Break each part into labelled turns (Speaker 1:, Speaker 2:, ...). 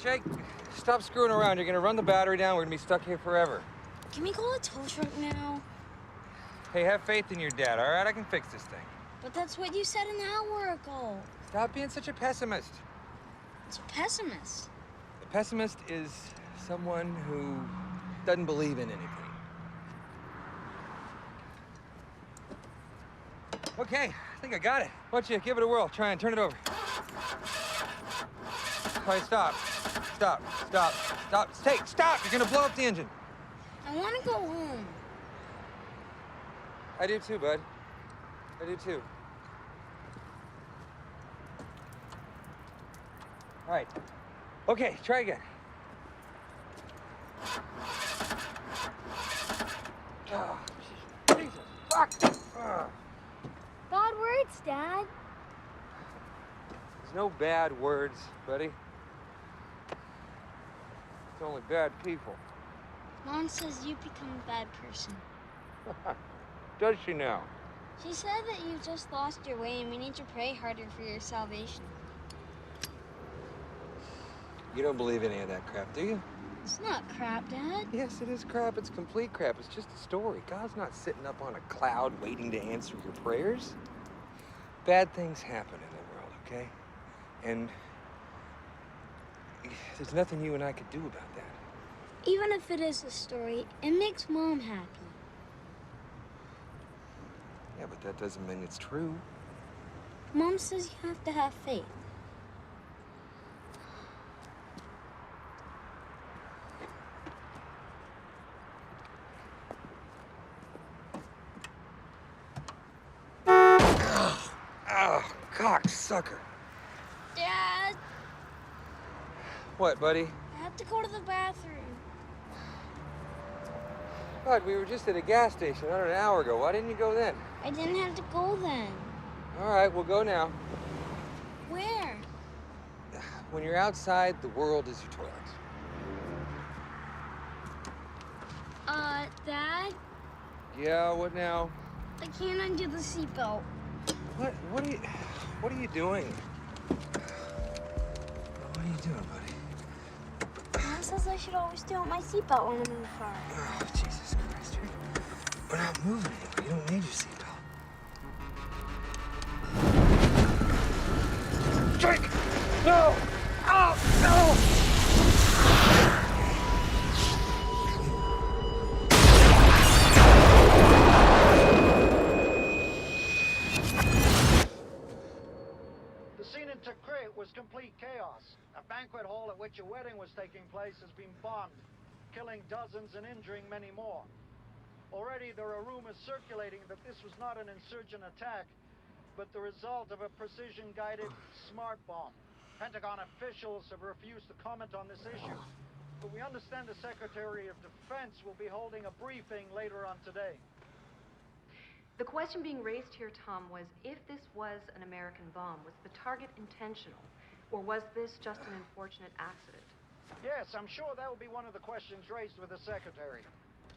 Speaker 1: Jake, stop screwing around. You're gonna run the battery down. We're gonna be stuck here forever.
Speaker 2: Can we call a tow truck now?
Speaker 1: Hey, have faith in your dad, all right? I can fix this thing.
Speaker 2: But that's what you said an hour ago.
Speaker 1: Stop being such a pessimist.
Speaker 2: It's a pessimist.
Speaker 1: A pessimist is someone who doesn't believe in anything. Okay, I think I got it. Why don't you give it a whirl? Try and turn it over. All right, stop. Stop, stop, stop. Hey, stop! You're gonna blow up the engine.
Speaker 2: I want to go home.
Speaker 1: I do too, bud. I do too. All right. Okay, try again. Oh, Jesus. Fuck!
Speaker 2: Bad words, Dad.
Speaker 1: There's no bad words, buddy. It's only bad people.
Speaker 2: Mom says you've become a bad person.
Speaker 1: Does she now?
Speaker 2: She said that you just lost your way and we need to pray harder for your salvation.
Speaker 1: You don't believe any of that crap, do you?
Speaker 2: It's not crap, Dad.
Speaker 1: Yes, it is crap. It's complete crap. It's just a story. God's not sitting up on a cloud waiting to answer your prayers. Bad things happen in the world, okay? And there's nothing you and I could do about that.
Speaker 2: Even if it is a story, it makes Mom happy.
Speaker 1: Yeah, but that doesn't mean it's true.
Speaker 2: Mom says you have to have faith.
Speaker 1: Oh, cocksucker.
Speaker 2: Dad!
Speaker 1: What, buddy?
Speaker 2: I have to go to the bathroom.
Speaker 1: Bud, we were just at a gas station under an hour ago. Why didn't you go then?
Speaker 2: I didn't have to go then.
Speaker 1: All right, we'll go now.
Speaker 2: Where?
Speaker 1: When you're outside, the world is your toilet.
Speaker 2: Dad?
Speaker 1: Yeah, what now?
Speaker 2: I can't undo the seatbelt.
Speaker 1: What are you doing? What are you doing, buddy?
Speaker 2: Mom says I should always do my seatbelt when I'm in the car.
Speaker 1: Oh, Jesus Christ. We're not moving anywhere. You don't need your seatbelt. Jake! No! Oh, no!
Speaker 3: Was complete chaos. A banquet hall at which a wedding was taking place has been bombed, killing dozens and injuring many more. Already there are rumors circulating that this was not an insurgent attack, but the result of a precision-guided smart bomb. Pentagon officials have refused to comment on this issue, but we understand the Secretary of Defense will be holding a briefing later on today.
Speaker 4: The question being raised here, Tom, was if this was an American bomb, was the target intentional, or was this just an unfortunate accident?
Speaker 3: Yes, I'm sure that will be one of the questions raised with the Secretary.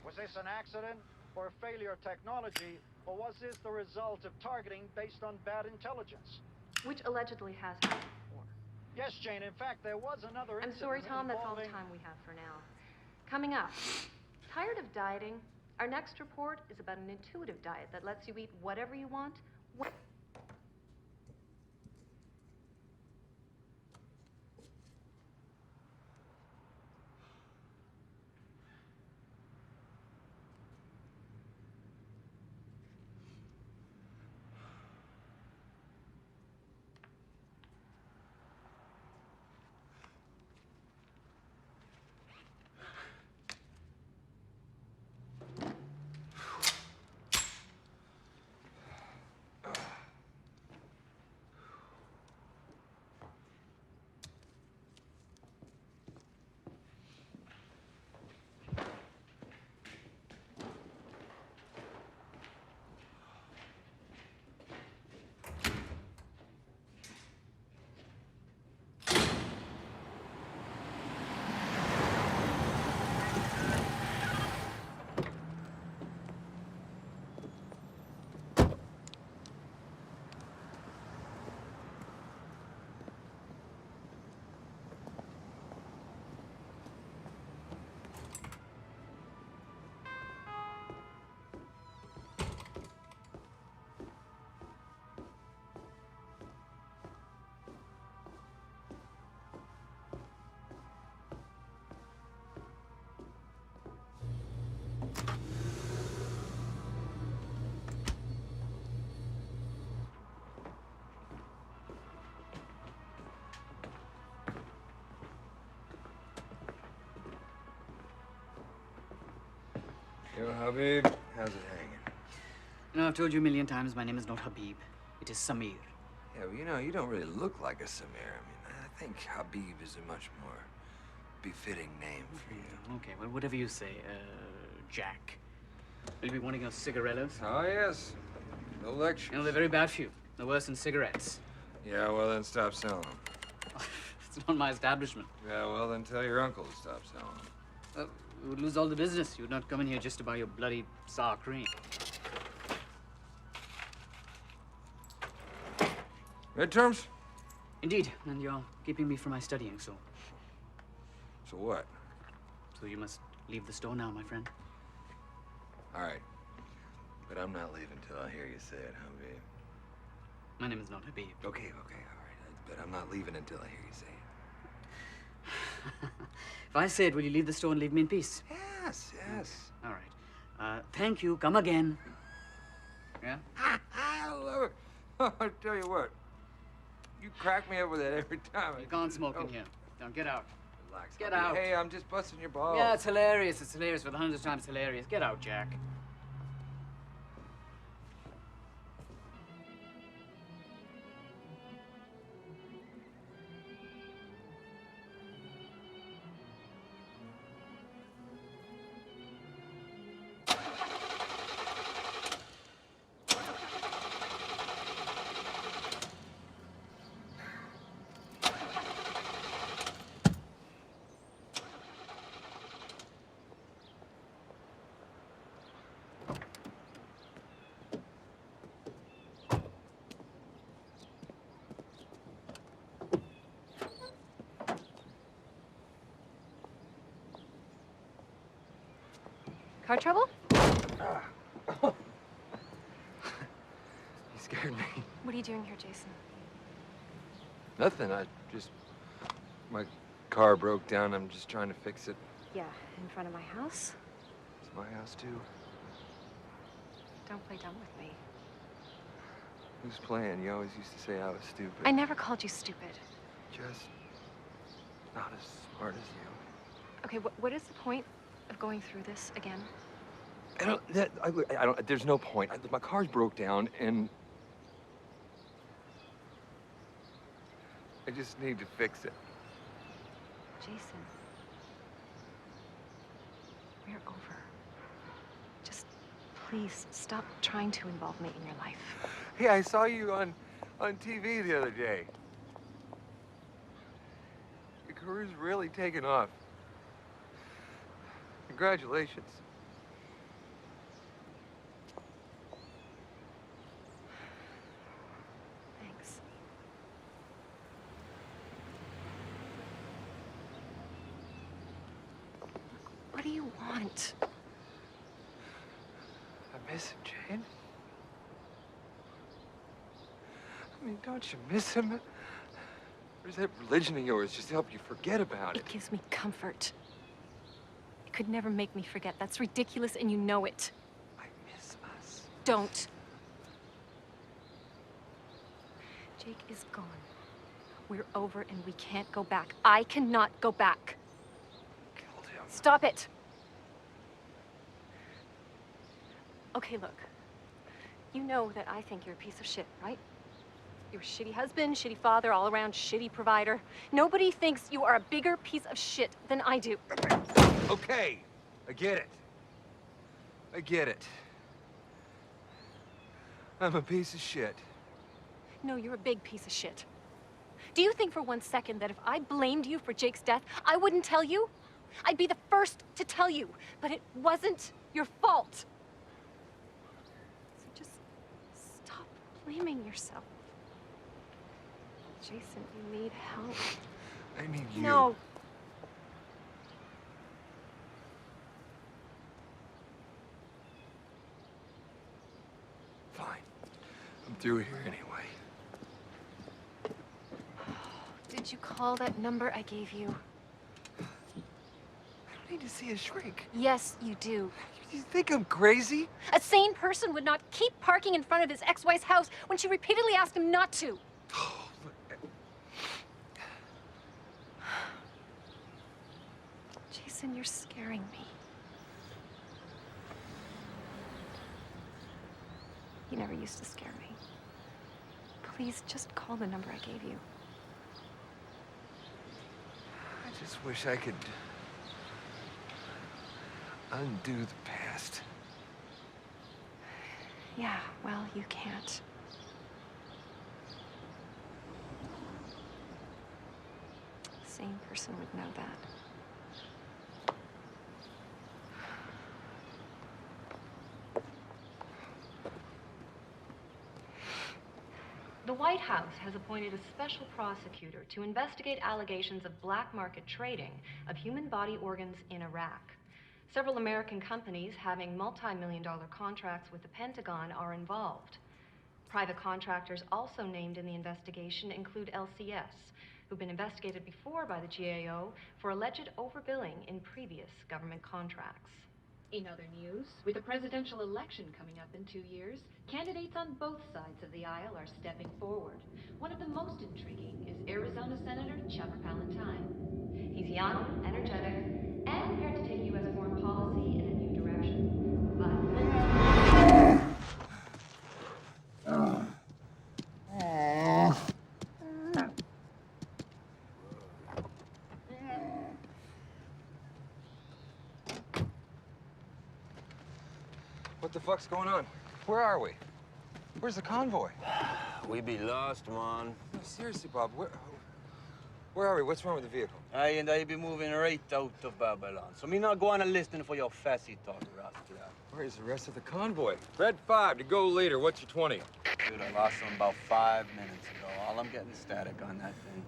Speaker 3: Was this an accident, or a failure of technology, or was this the result of targeting based on bad intelligence?
Speaker 4: Which allegedly has happened before.
Speaker 3: Yes, Jane, in fact, there was another incident.
Speaker 4: I'm sorry, Tom, that's all the time we have for now. Coming up, tired of dieting? Our next report is about an intuitive diet that lets you eat whatever you want, when...
Speaker 1: Yo, Habib, how's it hanging?
Speaker 5: You know, I've told you a million times my name is not Habib. It is Samir.
Speaker 1: Yeah, well, you know, you don't really look like a Samir. I mean, I think Habib is a much more befitting name for you.
Speaker 5: Okay, well, whatever you say. Jack. Will you be wanting a cigarillos?
Speaker 1: Oh, yes. No lectures.
Speaker 5: You know, they're very bad for you. They're worse than cigarettes.
Speaker 1: Yeah, well, then stop selling them.
Speaker 5: It's not my establishment.
Speaker 1: Yeah, well, then tell your uncle to stop selling them.
Speaker 5: We would lose all the business. You would not come in here just to buy your bloody sour cream.
Speaker 1: Midterms?
Speaker 5: Indeed, and you're keeping me from my studying, so
Speaker 1: So what?
Speaker 5: you must leave the store now, my friend.
Speaker 1: All right. But I'm not leaving till I hear you say it, Habib.
Speaker 5: My name is not Habib.
Speaker 1: Okay, all right. But I'm not leaving until I hear you say it.
Speaker 5: If I say it, will you leave the store and leave me in peace?
Speaker 1: Yes, yes.
Speaker 5: All right. Thank you. Come again. Yeah?
Speaker 1: I love it. I tell you what. You crack me up with that every time.
Speaker 5: You can't smoke in here. Now get out.
Speaker 1: Relax.
Speaker 5: Get
Speaker 1: Habib.
Speaker 5: out.
Speaker 1: Hey, I'm just busting your balls.
Speaker 5: Yeah, it's hilarious. It's hilarious for the 100th time. It's hilarious. Get out, Jack.
Speaker 4: Car trouble?
Speaker 1: You scared me.
Speaker 4: What are you doing here, Jason?
Speaker 1: Nothing. My car broke down. I'm just trying to fix it.
Speaker 4: Yeah, in front of my house?
Speaker 1: It's my house, too.
Speaker 4: Don't play dumb with me.
Speaker 1: Who's playing? You always used to say I was stupid.
Speaker 4: I never called you stupid.
Speaker 1: Just not as smart as you.
Speaker 4: Okay, what is the point of going through this again?
Speaker 1: I don't, there's no point. My car's broke down, and I just need to fix it.
Speaker 4: Jason, we're over. Just please stop trying to involve me in your life.
Speaker 1: Hey, I saw you on TV the other day. Your career's really taken off. Congratulations.
Speaker 4: Thanks. What do you want?
Speaker 1: I miss him, Jane. I mean, don't you miss him? Or is that religion of yours just to help you forget about it?
Speaker 4: It gives me comfort. It could never make me forget. That's ridiculous, and you know it.
Speaker 1: I miss us.
Speaker 4: Don't. Jake is gone. We're over, and we can't go back. I cannot go back.
Speaker 1: Killed him.
Speaker 4: Stop it. Okay, look. You know that I think you're a piece of shit, right? You're a shitty husband, shitty father, all-around shitty provider. Nobody thinks you are a bigger piece of shit than I do.
Speaker 1: Okay, I get it. I get it. I'm a piece of shit.
Speaker 4: No, you're a big piece of shit. Do you think for 1 second that if I blamed you for Jake's death, I wouldn't tell you? I'd be the first to tell you, but it wasn't your fault. So just stop blaming yourself. Jason, you need help.
Speaker 1: I need you.
Speaker 4: No.
Speaker 1: Fine. I'm through here anyway.
Speaker 4: Did you call that number I gave you?
Speaker 1: I don't need to see a shrink.
Speaker 4: Yes, you do.
Speaker 1: You think I'm crazy?
Speaker 4: A sane person would not keep parking in front of his ex-wife's house when she repeatedly asked him not to. Jason, you're scaring me. He never used to scare me. Please, just call the number I gave you.
Speaker 1: I just wish I could undo the past.
Speaker 4: Yeah, well, you can't. Sane person would know that.
Speaker 6: The White House has appointed a special prosecutor to investigate allegations of black market trading of human body organs in Iraq. Several American companies having multi-million-dollar contracts with the Pentagon are involved. Private contractors also named in the investigation include LCS, who've been investigated before by the GAO for alleged overbilling in previous government contracts. In other news, with the presidential election coming up in 2 years, candidates on both sides of the aisle are stepping forward. One of the most intriguing is Arizona Senator Chopper Palantine. He's young, energetic, and prepared to take U.S. foreign policy in a new direction. But
Speaker 1: What the fuck's going on? Where are we? Where's the convoy?
Speaker 7: We be lost, man.
Speaker 1: No, seriously, Bob, where are we? What's wrong with the vehicle?
Speaker 7: I be moving right out of Babylon. So me not go on a listening for your fussy talk, Rasta.
Speaker 1: Where's the rest of the convoy? Red 5 to go later. What's your 20?
Speaker 7: Dude, I lost them about 5 minutes ago. All I'm getting static on that thing.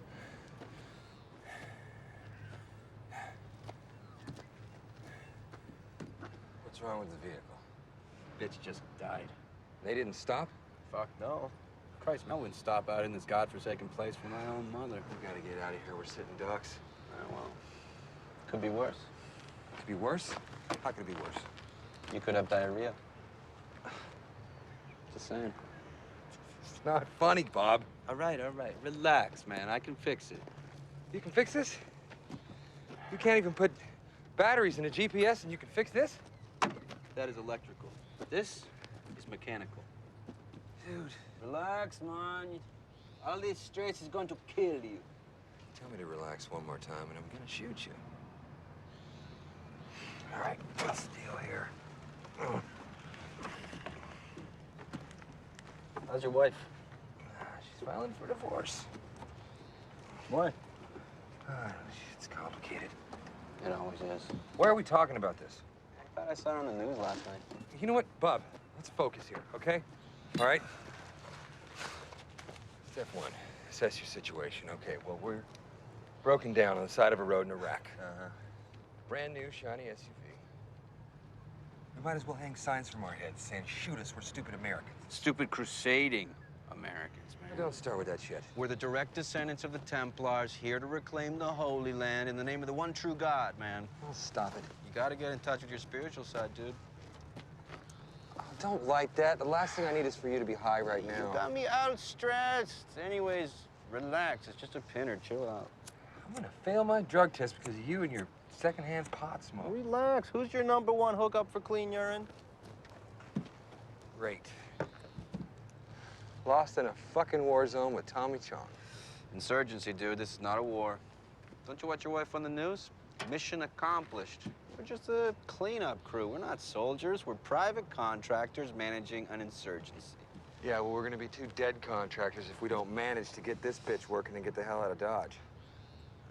Speaker 1: What's wrong with the vehicle?
Speaker 7: Bitch just died.
Speaker 1: They didn't stop?
Speaker 7: Fuck no. Christ, I wouldn't stop out in this godforsaken place for my own mother.
Speaker 1: We gotta get out of here. We're sitting ducks.
Speaker 7: Well, could be worse.
Speaker 1: Could be worse? How could it be worse?
Speaker 7: You could have diarrhea. Just saying.
Speaker 1: It's not funny, Bob.
Speaker 7: All right. Relax, man. I can fix it.
Speaker 1: You can fix this? You can't even put batteries in a GPS and you can fix this?
Speaker 7: That is electrical. This is mechanical.
Speaker 1: Dude.
Speaker 7: Relax, man. All this stress is going to kill you.
Speaker 1: Tell me to relax one more time and I'm gonna shoot you. All right, what's the deal here?
Speaker 7: How's your wife?
Speaker 1: She's filing for divorce.
Speaker 7: Why?
Speaker 1: It's complicated.
Speaker 7: It always is.
Speaker 1: Why are we talking about this?
Speaker 7: I thought I saw it on the news last night.
Speaker 1: You know what, Bob? Let's focus here, okay? All right? Step 1, assess your situation. Okay, well, we're broken down on the side of a road in Iraq. Brand new, shiny SUV. We might as well hang signs from our heads saying, shoot us, we're stupid Americans.
Speaker 7: Stupid crusading Americans, man.
Speaker 1: Don't start with that shit.
Speaker 7: We're the direct descendants of the Templars, here to reclaim the Holy Land in the name of the one true God, man.
Speaker 1: Oh, stop it.
Speaker 7: You gotta get in touch with your spiritual side, dude.
Speaker 1: Oh, don't like that. The last thing I need is for you to be high right now.
Speaker 7: You got me all stressed. Anyways, relax. It's just a pinner. Chill out.
Speaker 1: I'm gonna fail my drug test because of you and your secondhand pot smoke.
Speaker 8: Relax. Who's your #1 hookup for clean urine?
Speaker 1: Great. Lost in a fucking war zone with Tommy Chong.
Speaker 7: Insurgency, dude. This is not a war. Don't you watch your wife on the news? Mission accomplished. We're just a cleanup crew. We're not soldiers. We're private contractors managing an insurgency.
Speaker 1: Yeah, well, we're gonna be 2 dead contractors if we don't manage to get this bitch working and get the hell out of Dodge.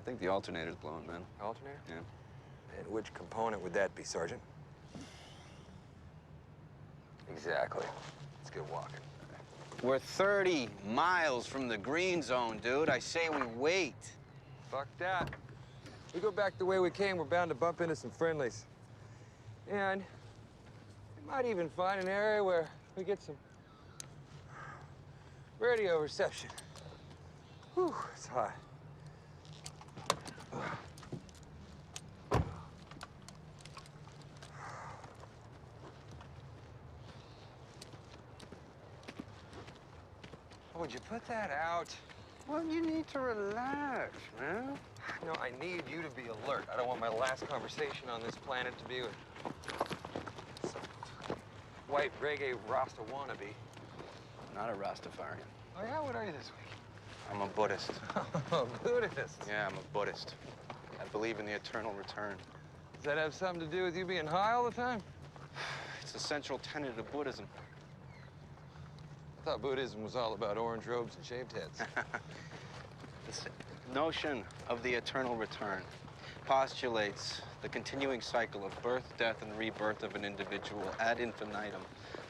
Speaker 7: I think the alternator's blown, man.
Speaker 1: Alternator?
Speaker 7: Yeah.
Speaker 1: And which component would that be, Sergeant? Exactly. Let's get walking.
Speaker 7: We're 30 miles from the green zone, dude. I say we wait.
Speaker 1: Fuck that. We go back the way we came, we're bound to bump into some friendlies. And we might even find an area where we get some radio reception. Whew, it's hot. Would you put that out?
Speaker 7: Well, you need to relax, man.
Speaker 1: No, I need you to be alert. I don't want my last conversation on this planet to be with some white reggae Rasta wannabe.
Speaker 7: not a Rastafarian.
Speaker 1: Oh, yeah? What are you this week?
Speaker 7: I'm a Buddhist.
Speaker 1: Oh, Buddhist.
Speaker 7: Yeah, I'm a Buddhist. I believe in the eternal return.
Speaker 1: Does that have something to do with you being high all the time?
Speaker 7: It's a central tenet of Buddhism.
Speaker 1: I thought Buddhism was all about orange robes and shaved heads.
Speaker 7: This notion of the eternal return postulates the continuing cycle of birth, death, and rebirth of an individual ad infinitum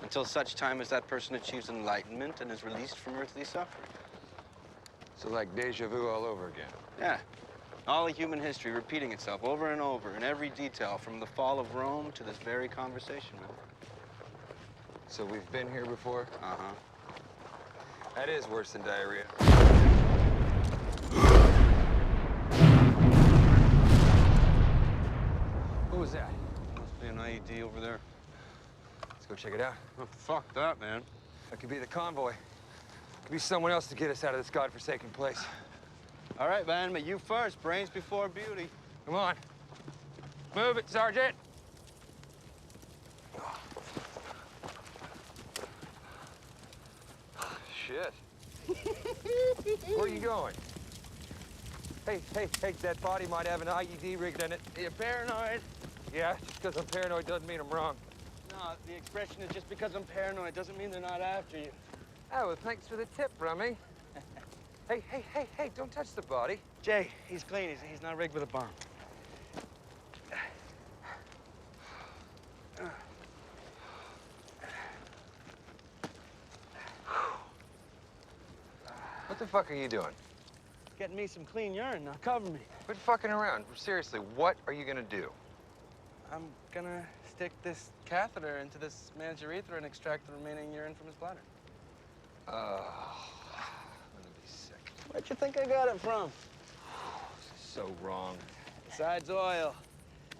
Speaker 7: until such time as that person achieves enlightenment and is released from earthly suffering.
Speaker 1: So like deja vu all over again.
Speaker 7: Yeah. All of human history repeating itself over and over in every detail from the fall of Rome to this very conversation, man.
Speaker 1: So we've been here before?
Speaker 7: Uh-huh.
Speaker 1: That is worse than diarrhea. What was that?
Speaker 7: Must be an IED over there.
Speaker 1: Let's go check it out.
Speaker 7: Oh, fuck that, man.
Speaker 1: That could be the convoy. Could be someone else to get us out of this godforsaken place.
Speaker 7: All right, man, but you first. Brains before beauty.
Speaker 1: Come on. Move it, Sergeant. Shit. Where are you going? Hey, that body might have an IED rigged in it.
Speaker 7: Are you paranoid?
Speaker 1: Yeah, just because I'm paranoid doesn't mean I'm wrong.
Speaker 7: No, the expression is just because I'm paranoid doesn't mean they're not after you.
Speaker 1: Oh, well, thanks for the tip, Rummy. Hey, don't touch the body.
Speaker 7: Jay, he's clean. He's not rigged with a bomb.
Speaker 1: What the fuck are you doing?
Speaker 7: Getting me some clean urine. Now cover me.
Speaker 1: Quit fucking around. Seriously, what are you gonna do?
Speaker 7: I'm gonna stick this catheter into this man's urethra and extract the remaining urine from his bladder.
Speaker 1: I'm gonna be sick.
Speaker 7: Where'd you think I got it from?
Speaker 1: This is so wrong.
Speaker 7: Besides oil,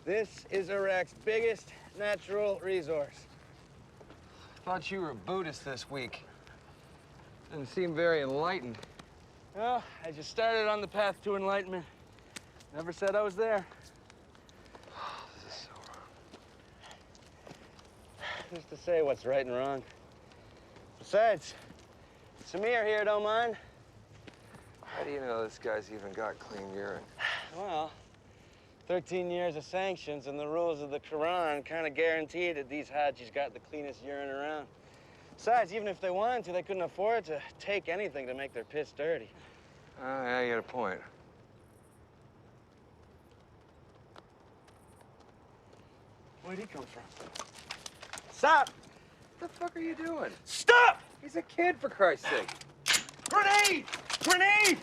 Speaker 7: this is Iraq's biggest natural resource.
Speaker 1: Thought you were a Buddhist this week. Didn't seem very enlightened.
Speaker 7: Well, I just started on the path to enlightenment. Never said I was there.
Speaker 1: This is so wrong.
Speaker 7: Who's to say what's right and wrong? Besides, Samir here don't mind.
Speaker 1: How do you know this guy's even got clean urine?
Speaker 7: Well, 13 years of sanctions and the rules of the Quran kind of guarantee that these Hajis got the cleanest urine around. Besides, even if they wanted to, they couldn't afford to take anything to make their piss dirty.
Speaker 1: Oh, yeah, you got a point.
Speaker 7: Where'd he come from? Stop!
Speaker 1: What the fuck are you doing?
Speaker 7: Stop!
Speaker 1: He's a kid, for Christ's sake.
Speaker 7: Grenade! Grenade!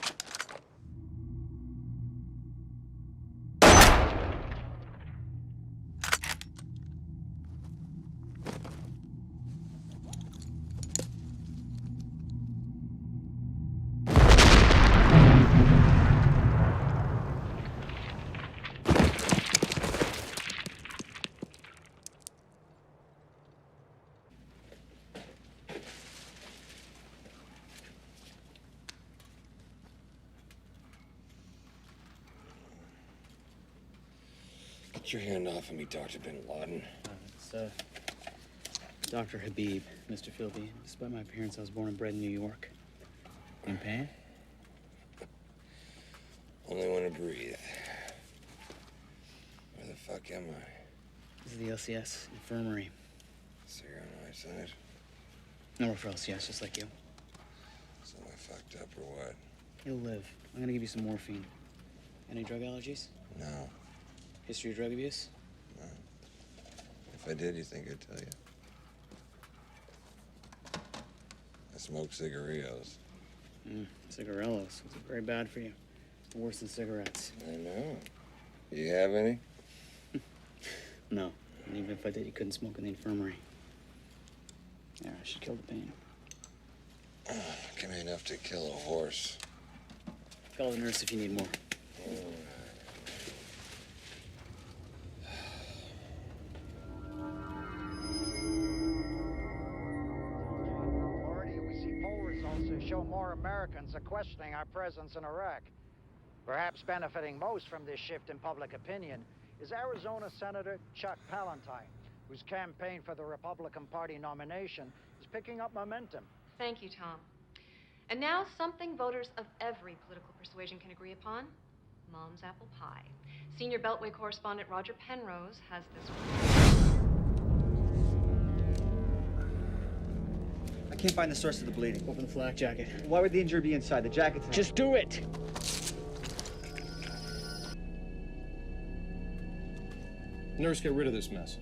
Speaker 1: Get your hand off of me, Dr. Bin Laden.
Speaker 5: It's Dr. Habib, Mr. Philby. Despite my appearance, I was born and bred in New York. In pain?
Speaker 1: Only want to breathe. Where the fuck am I?
Speaker 5: This is the LCS infirmary.
Speaker 1: So you're on my side?
Speaker 5: I work for LCS, just like you.
Speaker 1: So am I fucked up or what?
Speaker 5: You'll live. I'm gonna give you some morphine. Any drug allergies?
Speaker 1: No.
Speaker 5: History of drug abuse?
Speaker 1: No. If I did, you think I'd tell you? I smoke cigarillos.
Speaker 5: Cigarillos. It's very bad for you. Worse than cigarettes.
Speaker 1: I know. You have any?
Speaker 5: No. And even if I did, you couldn't smoke in the infirmary. Yeah, I should kill the pain.
Speaker 1: Give me enough to kill a horse.
Speaker 5: Call the nurse if you need more.
Speaker 3: Already, we see poll results that show more Americans are questioning our presence in Iraq. Perhaps benefiting most from this shift in public opinion is Arizona Senator Chuck Palahniuk, whose campaign for the Republican Party nomination is picking up momentum.
Speaker 6: Thank you, Tom. And now something voters of every political persuasion can agree upon. Mom's apple pie. Senior Beltway correspondent Roger Penrose has this one.
Speaker 9: I can't find the source of the bleeding.
Speaker 5: Open the flak jacket.
Speaker 9: Why would the injury be inside? The jacket's...
Speaker 5: Just do it!
Speaker 10: Nurse, get rid of this mess.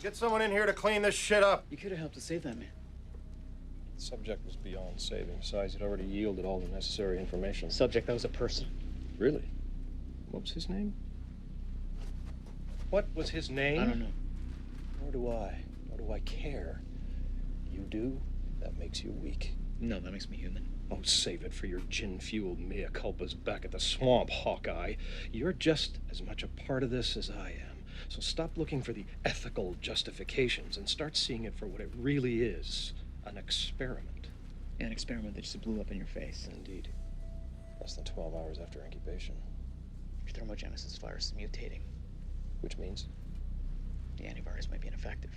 Speaker 8: Get someone in here to clean this shit up.
Speaker 5: You could have helped to save that man.
Speaker 10: The subject was beyond saving. Besides, he'd already yielded all the necessary information.
Speaker 5: Subject, that was a person.
Speaker 10: Really? What was his name? What was his name?
Speaker 5: I don't know.
Speaker 10: Nor do I. Nor do I care. You do? That makes you weak.
Speaker 5: No, that makes me human.
Speaker 10: Oh, save it for your gin-fueled mea culpas back at the swamp, Hawkeye. You're just as much a part of this as I am. So stop looking for the ethical justifications and start seeing it for what it really is, an experiment.
Speaker 5: Yeah, an experiment that just blew up in your face.
Speaker 10: Indeed. Less than 12 hours after incubation.
Speaker 5: Your thermogenesis virus is mutating.
Speaker 10: Which means?
Speaker 5: The antivirus might be ineffective.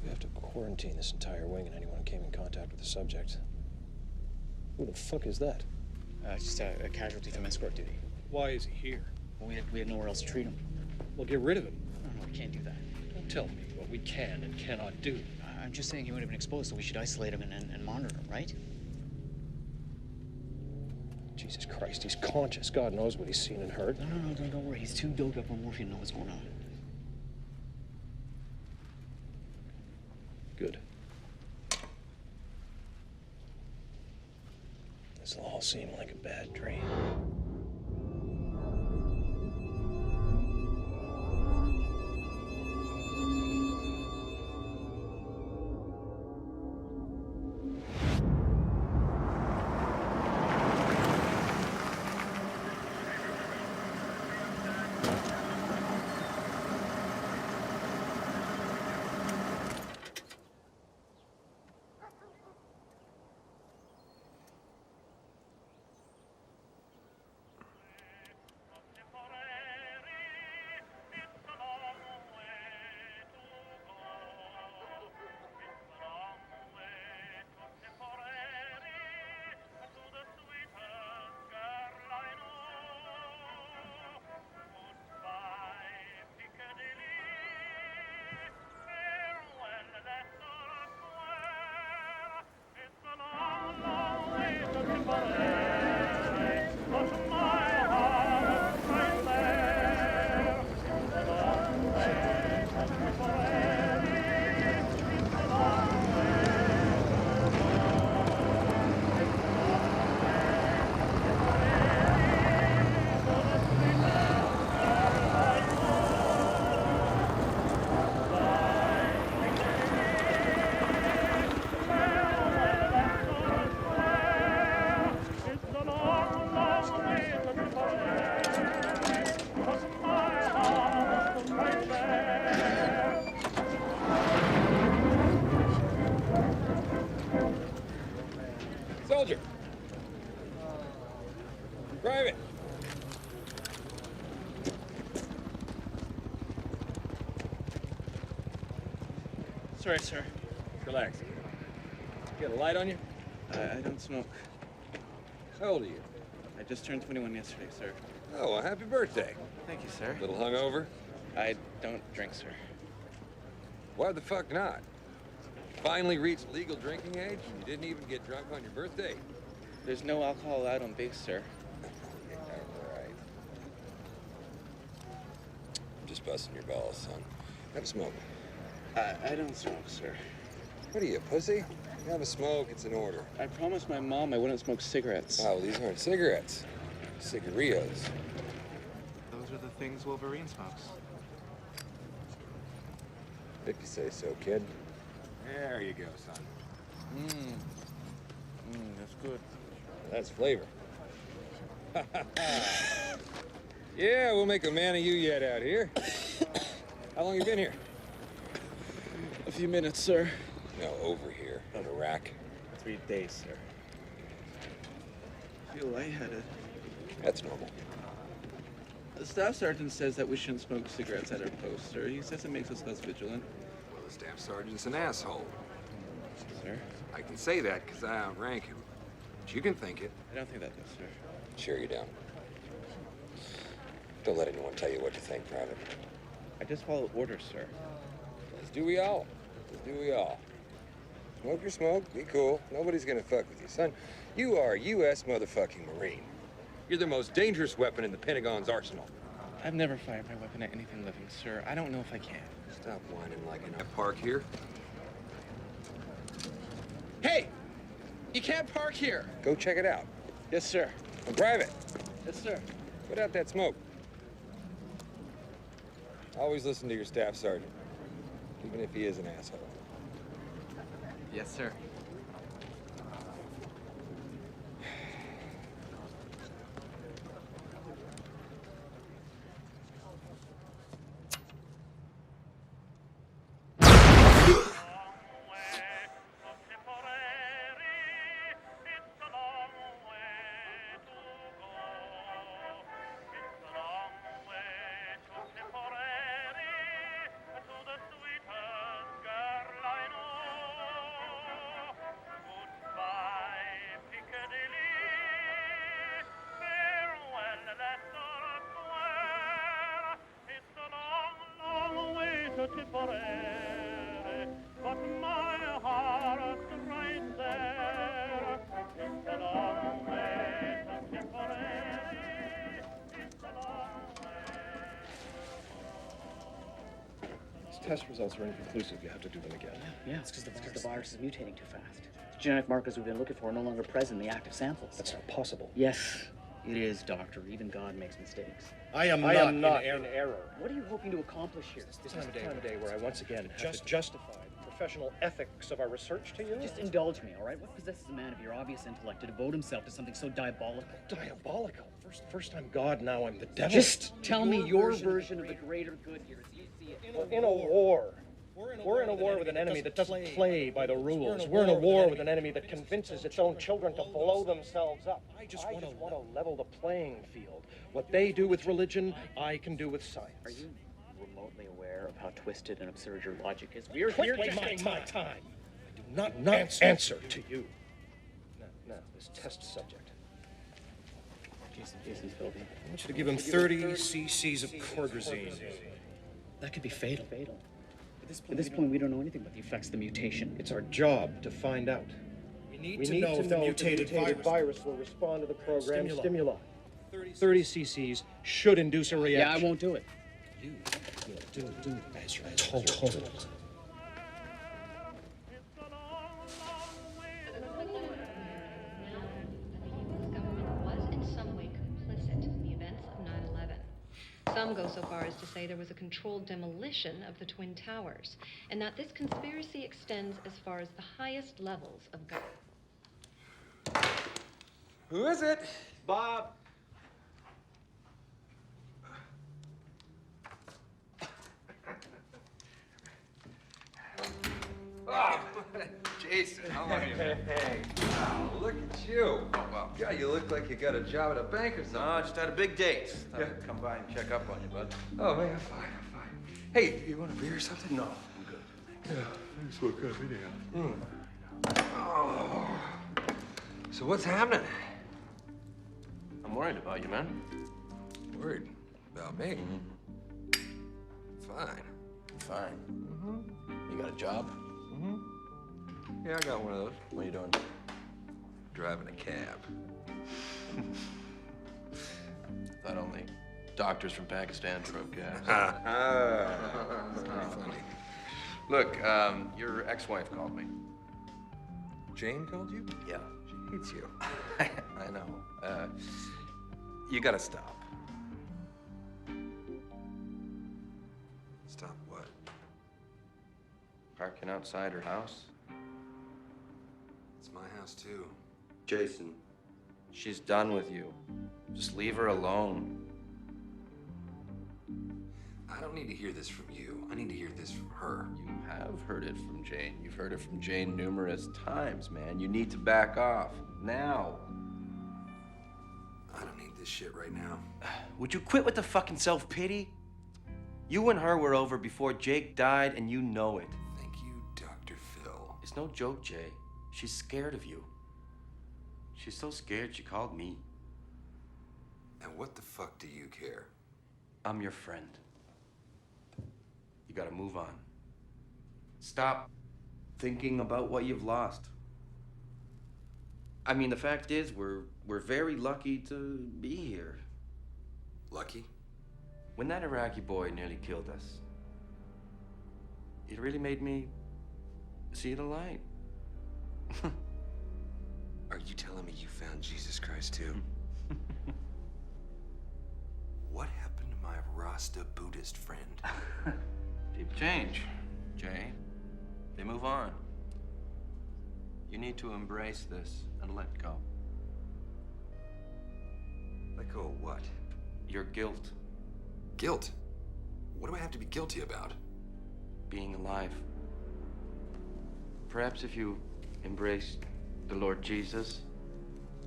Speaker 10: We have to quarantine this entire wing and anyone who came in contact with the subject. Who the fuck is that?
Speaker 5: It's just a casualty from escort duty.
Speaker 10: Why is he here?
Speaker 5: Well, we had nowhere else to treat him.
Speaker 10: Well, get rid of him.
Speaker 5: No, we can't do that.
Speaker 10: Don't tell me what we can and cannot do.
Speaker 5: I'm just saying he would have been exposed, so we should isolate him and monitor him, right?
Speaker 10: Jesus Christ, he's conscious. God knows what he's seen and heard.
Speaker 5: No, don't worry. He's too doped up on morphine to know what's going on.
Speaker 10: Good. This'll all seem like a bad dream. Soldier! Private!
Speaker 5: Sorry, sir.
Speaker 1: Relax. You got a light on you?
Speaker 5: I don't smoke.
Speaker 1: How old are you?
Speaker 5: I just turned 21 yesterday, sir.
Speaker 1: Oh, well, happy birthday.
Speaker 5: Thank you, sir.
Speaker 1: Little hungover?
Speaker 5: I don't drink, sir.
Speaker 1: Why the fuck not? Finally reached legal drinking age and you didn't even get drunk on your birthday?
Speaker 5: There's no alcohol allowed on base, sir.
Speaker 1: All right. I'm just busting your balls, son. Have a smoke.
Speaker 5: I don't smoke, sir.
Speaker 1: What are you, a pussy? You have a smoke, it's in order.
Speaker 5: I promised my mom I wouldn't smoke cigarettes.
Speaker 1: Oh, well, these aren't cigarettes. Cigarillos.
Speaker 5: Those are the things Wolverine smokes.
Speaker 1: If you say so, kid. There you go, son.
Speaker 5: That's good.
Speaker 1: That's flavor. Yeah, we'll make a man of you yet out here. How long you been here?
Speaker 5: A few minutes, sir.
Speaker 1: No, over here, in Iraq.
Speaker 5: 3 days, sir. I feel lightheaded.
Speaker 1: That's normal.
Speaker 11: The staff sergeant says that we shouldn't smoke cigarettes at our post, sir. He says it makes us less vigilant.
Speaker 1: Well, the staff sergeant's an asshole.
Speaker 11: Sir?
Speaker 1: I can say that because I outrank him. But you can think it.
Speaker 11: I don't think that does, sir.
Speaker 1: Sure you don't. Don't let anyone tell you what to think, Private.
Speaker 11: I just follow orders, sir.
Speaker 1: As do we all. As do we all. Smoke your smoke, be cool. Nobody's gonna fuck with you, son. You are a U.S. motherfucking Marine. You're the most dangerous weapon in the Pentagon's arsenal.
Speaker 11: I've never fired my weapon at anything living, sir. I don't know if I can.
Speaker 1: Stop whining like in a park here.
Speaker 11: Hey! You can't park here!
Speaker 1: Go check it out.
Speaker 11: Yes, sir.
Speaker 1: And Private,
Speaker 11: Yes, sir.
Speaker 1: put out that smoke. Always listen to your staff sergeant, even if he is an asshole.
Speaker 11: Yes, sir.
Speaker 12: But my heart right there. It's a long way to Tipperary. It's a long way.
Speaker 10: These test results are inconclusive. You have to do them again.
Speaker 5: Yeah, it's because the virus is mutating too fast. The genetic markers we've been looking for are no longer present in the active samples.
Speaker 10: That's not possible.
Speaker 5: Yes, it is, Doctor. Even God makes mistakes.
Speaker 10: I am not in error.
Speaker 5: What are you hoping to accomplish here?
Speaker 10: This is the time of day where I once again justify the professional ethics of our research to you.
Speaker 5: Just indulge me, all right? What possesses a man of your obvious intellect to devote himself to something so diabolical?
Speaker 10: Diabolical? First I'm God, now I'm the devil.
Speaker 5: Just tell me your version of the greater good here as you see it.
Speaker 10: We're in a war. We're in a war with an enemy that doesn't play by the rules. We're in a war with an enemy that convinces its own children to blow themselves up. I just want to level the playing field. What they do with religion, I can do with science.
Speaker 5: Are you remotely aware of how twisted and absurd your logic is? We're here
Speaker 10: Quit
Speaker 5: to
Speaker 10: wasting my time. I do not answer to you. Now, this test subject.
Speaker 5: Jason's filthy.
Speaker 10: I want you to give him 30 cc's of cordrazine.
Speaker 5: That could be fatal. At this point, we don't know anything about the effects of the mutation.
Speaker 10: It's our job to find out. We need to know if the mutated virus will respond to the program's stimuli. 30 cc's should induce a reaction.
Speaker 5: Yeah, I won't do it.
Speaker 10: You will do as you're told.
Speaker 6: Some go so far as to say there was a controlled demolition of the Twin Towers, and that this conspiracy extends as far as the highest levels of government.
Speaker 1: Who is it?
Speaker 11: Bob!
Speaker 1: Oh, Jason, how are you? Hey. Wow, look at you.
Speaker 7: Oh, well.
Speaker 1: God, you look like you got a job at a bank or something.
Speaker 7: No, I just had a big date. Thought I'd come by and check up on you, bud.
Speaker 1: Oh, man, I'm fine. Hey, you want a beer or something?
Speaker 7: No, I'm good.
Speaker 1: Yeah, thanks for coming in. Oh. So what's happening?
Speaker 7: I'm worried about you, man.
Speaker 1: Worried about me? Fine.
Speaker 7: Fine. You got a job?
Speaker 1: Yeah, I got one of those.
Speaker 7: What are you doing?
Speaker 1: Driving a cab.
Speaker 7: Thought only doctors from Pakistan drove cabs.
Speaker 1: That's pretty funny.
Speaker 7: Look, your ex-wife called me.
Speaker 1: Jane called you?
Speaker 7: Yeah.
Speaker 1: She hates you.
Speaker 7: I know. You gotta stop.
Speaker 1: Stop what?
Speaker 7: Parking outside her house.
Speaker 1: It's my house, too.
Speaker 7: Jason, she's done with you. Just leave her alone.
Speaker 1: I don't need to hear this from you. I need to hear this from her.
Speaker 7: You have heard it from Jane. You've heard it from Jane numerous times, man. You need to back off. Now.
Speaker 1: I don't need this shit right now.
Speaker 13: Would you quit with the fucking self-pity? You and her were over before Jake died, and you know it.
Speaker 1: Thank you, Dr. Phil.
Speaker 13: It's no joke, Jay. She's scared of you. She's so scared she called me.
Speaker 1: And what the fuck do you care?
Speaker 13: I'm your friend. You gotta move on. Stop thinking about what you've lost. I mean, the fact is, we're very lucky to be here.
Speaker 1: Lucky?
Speaker 13: When that Iraqi boy nearly killed us, it really made me see the light.
Speaker 1: Are you telling me you found Jesus Christ too? What happened to my Rasta Buddhist friend?
Speaker 13: People change, Jay. They move on. You need to embrace this and let go.
Speaker 1: Let go of what?
Speaker 13: Your guilt.
Speaker 1: Guilt? What do I have to be guilty about?
Speaker 13: Being alive. Perhaps if you embraced the Lord Jesus.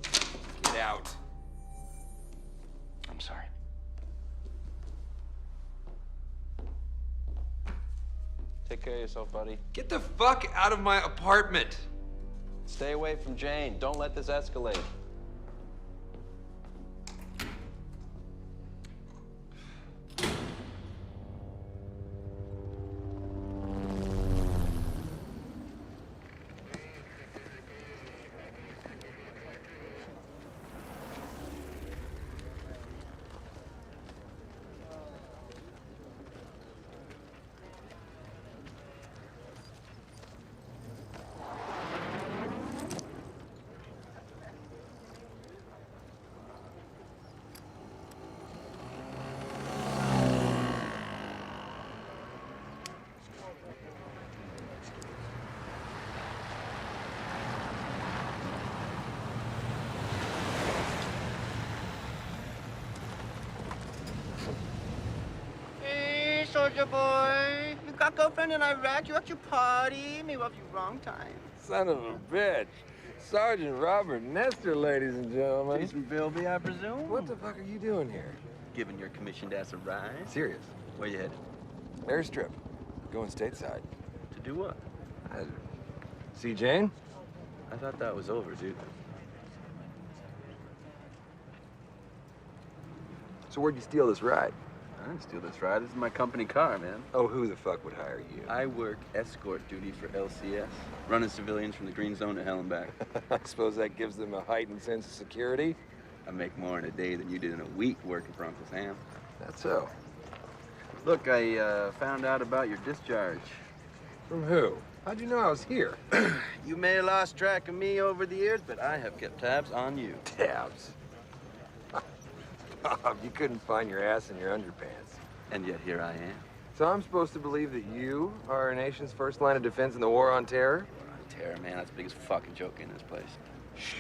Speaker 1: Get out.
Speaker 13: I'm sorry.
Speaker 7: Take care of yourself, buddy.
Speaker 1: Get the fuck out of my apartment!
Speaker 7: Stay away from Jane. Don't let this escalate.
Speaker 14: Soldier boy, you got girlfriend in Iraq, you at your party, maybe off you wrong time.
Speaker 1: Son of a bitch. Sergeant Robert Nestor, ladies and gentlemen.
Speaker 14: Jason Bilby, I presume?
Speaker 1: What the fuck are you doing here?
Speaker 14: Giving your commissioned ass a ride.
Speaker 1: Serious.
Speaker 14: Where you headed?
Speaker 1: Airstrip. Going stateside.
Speaker 14: To do what?
Speaker 1: See Jane?
Speaker 14: I thought that was over, dude.
Speaker 1: So where'd you steal this ride?
Speaker 14: I didn't steal this ride. This is my company car, man.
Speaker 1: Oh, who the fuck would hire you?
Speaker 14: I work escort duty for LCS, running civilians from the green zone to hell and back.
Speaker 1: I suppose that gives them a heightened sense of security?
Speaker 14: I make more in a day than you did in a week working for Uncle Sam.
Speaker 1: That's so.
Speaker 14: Look, I found out about your discharge.
Speaker 1: From who? How'd you know I was here?
Speaker 14: You may have lost track of me over the years, but I have kept tabs on you.
Speaker 1: Tabs? You couldn't find your ass in your underpants.
Speaker 14: And yet here I am.
Speaker 1: So I'm supposed to believe that you are our nation's first line of defense in the war on terror?
Speaker 14: Terror, man, that's the biggest fucking joke in this place.
Speaker 1: Shh,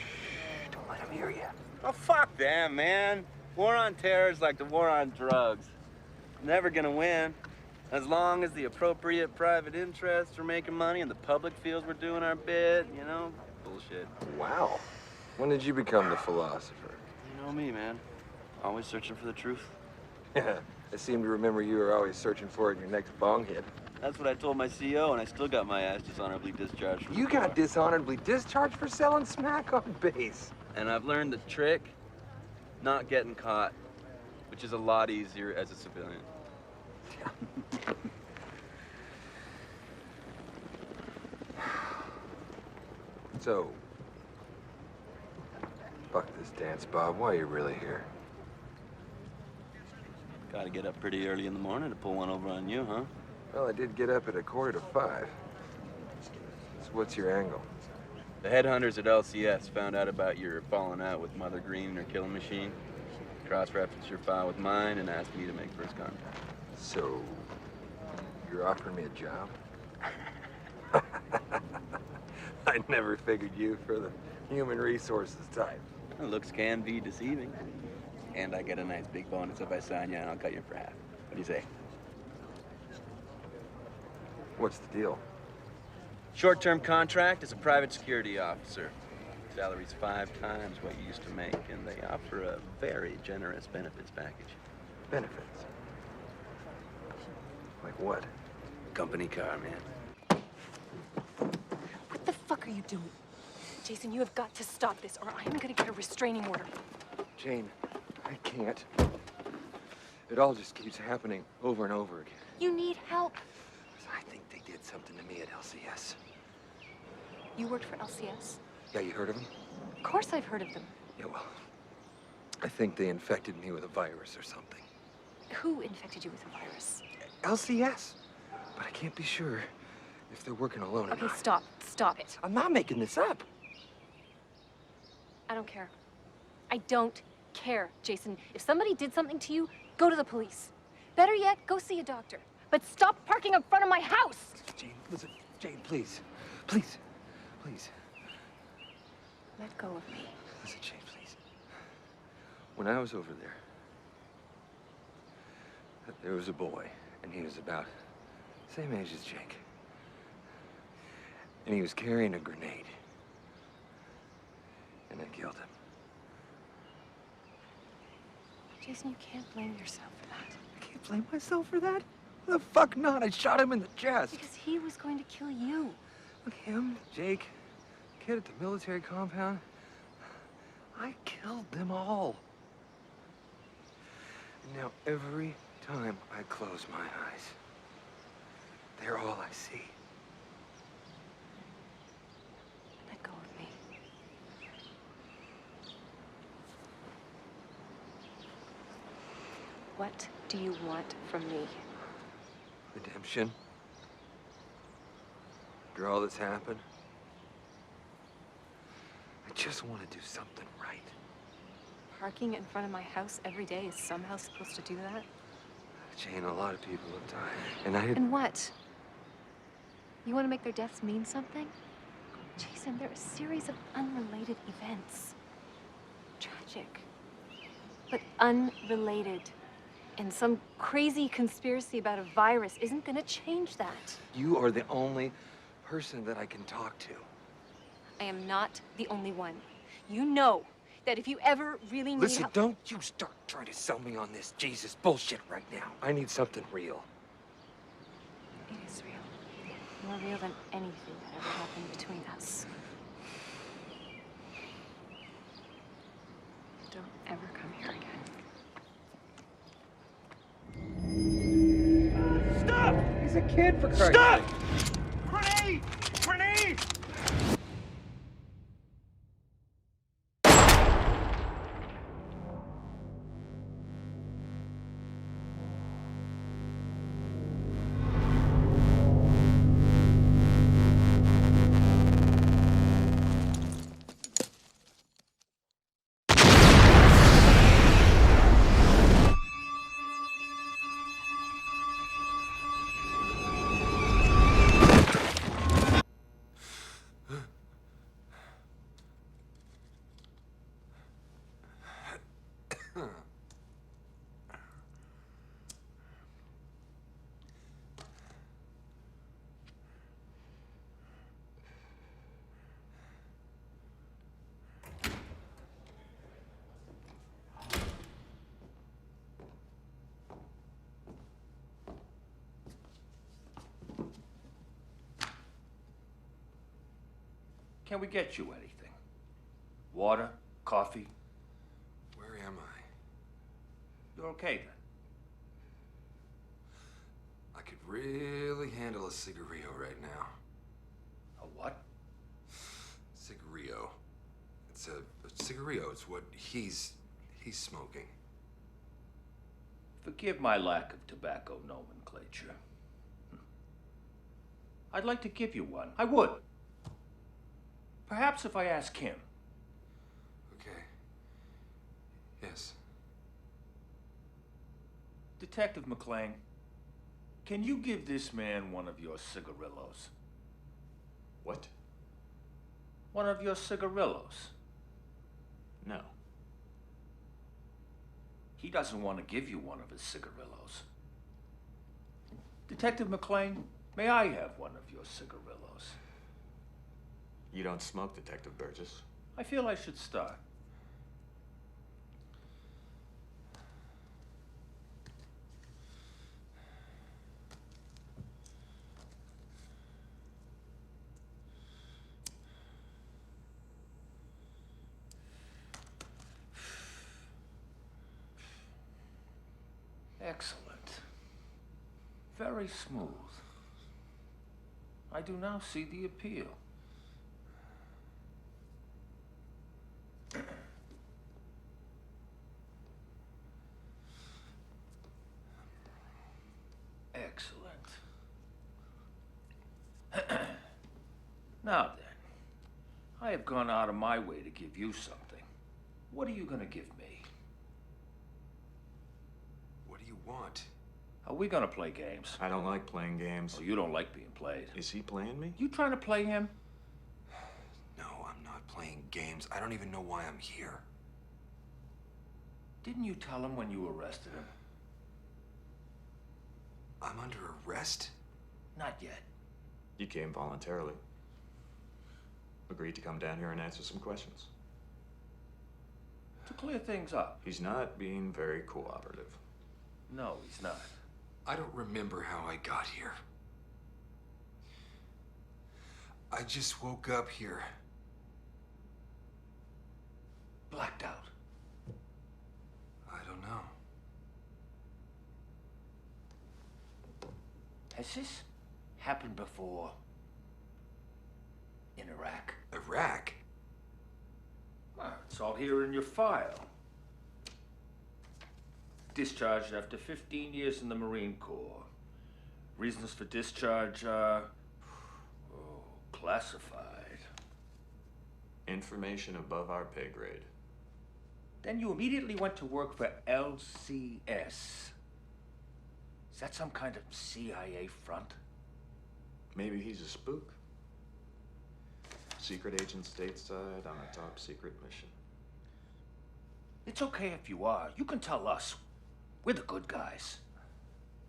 Speaker 1: don't let him hear you.
Speaker 14: Oh, fuck them, man. War on terror is like the war on drugs. Never gonna win. As long as the appropriate private interests are making money and the public feels we're doing our bit, you know, bullshit.
Speaker 1: Wow. When did you become the philosopher?
Speaker 14: You know me, man. Always searching for the truth.
Speaker 1: Yeah, I seem to remember you were always searching for it in your next bong hit.
Speaker 14: That's what I told my CEO, and I still got my ass dishonorably discharged from
Speaker 1: You
Speaker 14: the
Speaker 1: got
Speaker 14: bar.
Speaker 1: dishonorably discharged for selling smack on base.
Speaker 14: And I've learned the trick, not getting caught, which is a lot easier as a civilian.
Speaker 1: So, fuck this dance, Bob. Why are you really here?
Speaker 14: Gotta get up pretty early in the morning to pull one over on you, huh?
Speaker 1: Well, I did get up at 4:45. So what's your angle?
Speaker 14: The headhunters at LCS found out about your falling out with Mother Green and her killing machine. Cross-referenced your file with mine and asked me to make first contact.
Speaker 1: So, you're offering me a job? I never figured you for the human resources type.
Speaker 14: Looks can be deceiving. And I get a nice big bonus if I sign you, and I'll cut you for half. What do you say?
Speaker 1: What's the deal?
Speaker 14: Short-term contract as a private security officer. Salary's 5 times what you used to make, and they offer a very generous benefits package.
Speaker 1: Benefits? Like what?
Speaker 14: Company car, man.
Speaker 4: What the fuck are you doing? Jason, you have got to stop this, or I am gonna get a restraining order.
Speaker 1: Jane, I can't. It all just keeps happening over and over again.
Speaker 4: You need help.
Speaker 1: I think they did something to me at LCS.
Speaker 4: You worked for LCS?
Speaker 1: Yeah, you heard of them?
Speaker 4: Of course I've heard of them.
Speaker 1: Yeah, well, I think they infected me with a virus or something.
Speaker 4: Who infected you with a virus?
Speaker 1: LCS. But I can't be sure if they're working alone or
Speaker 4: Okay,
Speaker 1: not.
Speaker 4: stop. Stop it.
Speaker 1: I'm not making this up.
Speaker 4: I don't care. I don't care, Jason. If somebody did something to you, go to the police. Better yet, go see a doctor. But stop parking in front of my house!
Speaker 1: Jane, listen. Jane, please. Please. Please.
Speaker 4: Let go of me.
Speaker 1: Listen, Jane, please. When I was over there was a boy, and he was about the same age as Jake. And he was carrying a grenade. And I killed him.
Speaker 4: Jason, you can't blame yourself for that.
Speaker 1: I can't blame myself for that. The fuck not? I shot him in the chest.
Speaker 4: Because he was going to kill you.
Speaker 1: Look, him, Jake, kid at the military compound. I killed them all. And now every time I close my eyes, they're all I see.
Speaker 4: Let go of me. What do you want from me?
Speaker 1: Redemption. After all that's happened, I just want to do something right.
Speaker 4: Parking in front of my house every day is somehow supposed to do that?
Speaker 1: Jane, a lot of people have died, and I didn't...
Speaker 4: And what? You want to make their deaths mean something? Jason, they're a series of unrelated events. Tragic, but unrelated. And some crazy conspiracy about a virus isn't gonna change that.
Speaker 1: You are the only person that I can talk to.
Speaker 4: I am not the only one. You know that if you ever really need
Speaker 1: Listen,
Speaker 4: help...
Speaker 1: don't you start trying to sell me on this Jesus bullshit right now. I need something real.
Speaker 4: It is real. More real than anything that ever happened between us. Don't ever come here again.
Speaker 1: Stop! He's a kid, for Christ's
Speaker 12: Stop!
Speaker 1: sake.
Speaker 12: Grenade! Grenade!
Speaker 15: Can we get you anything? Water? Coffee?
Speaker 1: Where am I?
Speaker 15: You're okay then?
Speaker 1: I could really handle a cigarillo right now.
Speaker 15: A what?
Speaker 1: Cigarillo. It's a cigarillo. It's what he's smoking.
Speaker 15: Forgive my lack of tobacco nomenclature. I'd like to give you one. I would. Perhaps if I ask him.
Speaker 1: Okay. Yes.
Speaker 15: Detective McLean, can you give this man one of your cigarillos?
Speaker 16: What?
Speaker 15: One of your cigarillos.
Speaker 16: No.
Speaker 15: He doesn't want to give you one of his cigarillos. Detective McLean, may I have one of your cigarillos?
Speaker 16: You don't smoke, Detective Burgess.
Speaker 15: I feel I should start. Excellent. Very smooth. I do now see the appeal. Excellent. Now then, I have gone out of my way to give you something. What are you gonna give me?
Speaker 1: What do you want?
Speaker 15: Are we gonna play games?
Speaker 16: I don't like playing games.
Speaker 15: Oh, you don't like being played.
Speaker 16: Is he playing me?
Speaker 15: You trying to play him?
Speaker 1: No, I'm not playing games. I don't even know why I'm here.
Speaker 15: Didn't you tell him when you arrested him?
Speaker 1: I'm under arrest?
Speaker 15: Not yet.
Speaker 16: You came voluntarily. Agreed to come down here and answer some questions.
Speaker 15: To clear things up.
Speaker 16: He's not being very cooperative.
Speaker 15: No, he's not.
Speaker 1: I don't remember how I got here. I just woke up here.
Speaker 15: Blacked out.
Speaker 1: I don't know.
Speaker 15: Has this happened before? In Iraq?
Speaker 1: Iraq?
Speaker 15: Well, it's all here in your file. Discharged after 15 years in the Marine Corps. Reasons for discharge, classified.
Speaker 16: Information above our pay grade.
Speaker 15: Then you immediately went to work for LCS. Is that some kind of CIA front?
Speaker 16: Maybe he's a spook. Secret agent stateside on a top secret mission.
Speaker 15: It's okay if you are. You can tell us. We're the good guys.